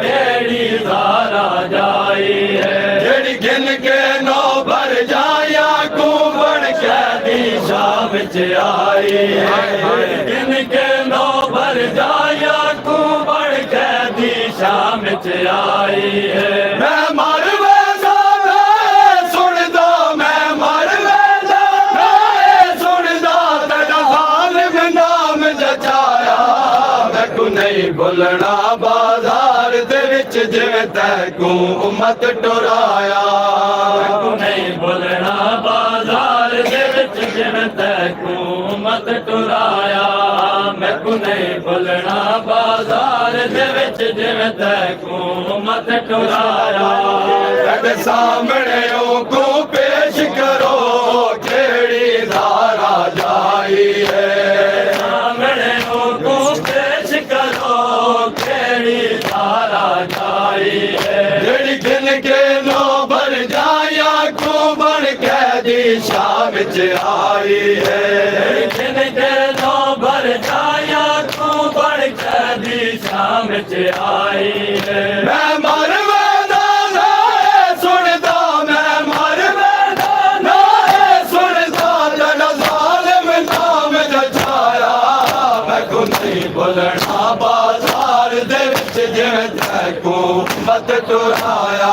केड़ी ज़ारा जाई है जेड़ी गिन के नो भर जाया को बन के दिशा विच आई है गिन के नो भर जाया को बन के दिशा विच आई है मैं मर नहीं भुलना बाजार दे विच जिवें तैकू उम्मत टुराया मैनू नहीं भुलना बाजार दे विच जिवें तैकू उम्मत टुराया मैनू नहीं भुलना बाजार दे विच जिवें तैकू उम्मत टुराया तेरे सामने को पेश करो केड़ी धारा जाई है सामने को पेश करो केड़ी धारा जाई है जेड़ी गिन के नो भर जाया को बन के दिशा विच आई है गिन के नो भर जाया को बन के दिशा विच आई है मैं मर भुलना बाजार दे विच जिवें तैकू उम्मत टुराया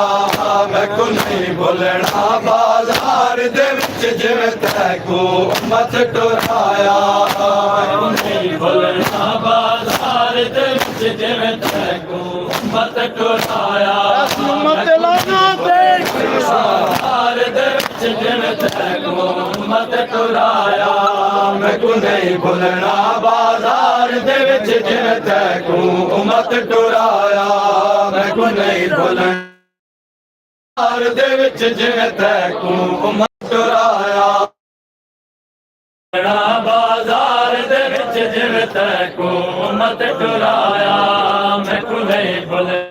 मैनू नहीं भुलना बाजार दे विच जिवें तैकू उम्मत टुराया मैनू नहीं भुलना बाजार दे विच जिवें तैकू उम्मत टुराया उम्मत लाना बाजार दे विच जिवें तैकू उम्मत टुराया मैनू नहीं भुलना बाजार दे विच जिवें तैकू उम्मत टुराया मैनू नहीं भुलना बाजार दे विच जिवें तैकू उम्मत टुराया बाजार दे विच जिवें तैको उम्मत टुराया मैनू नहीं भुलना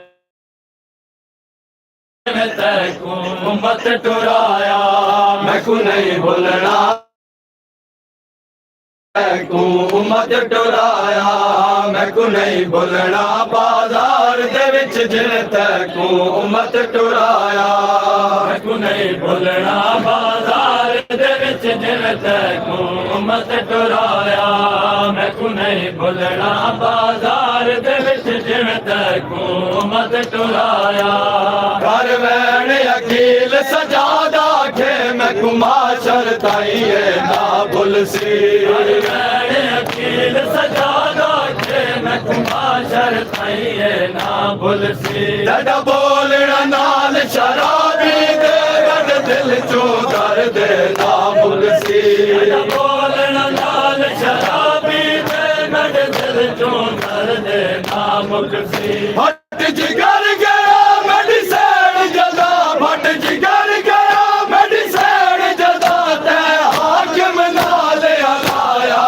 जिवें तैको उम्मत टुराया मैनू नहीं भुलना तैको उम्मत टुराया मैनू नहीं भुलना बाजार दे विच जिवें तैको उम्मत टुराया मैनू नहीं भुलना बाजार दे विच जिवें तैको उम्मत टुराया मैनू नहीं भुलना बाजार दे विच जिवें तैको उम्मत टुराया घर वैन अकील सजादा के मैनू माशर ताईं ना भुलसी अकील सजादा के मैनू माशर ताईं ना भुलसी डा बोलना नाल शराबी दे गड दिल चो दर्द ना भुलसी बोलना नाल शराबी दे गड दिल चो दर्द ना मुकसी भट जिगर गया मेडिसन जदा भट जिगर गया मेडिसन जदा ते हाकिम नाल आया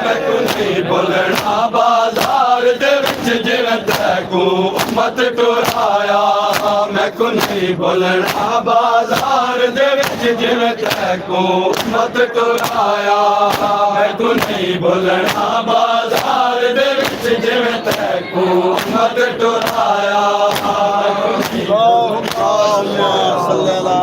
मैनू नहीं भुलना बाजार दे विच जिवें तैको उम्मत टुराया मैनू नहीं भुलना बाजार दे विच जिवें तैको उम्मत टुराया मैनू नहीं भुलना बाजार दे विच जिवें तैको उम्मत टुराया अल्लाहुम्मा सल्ली अला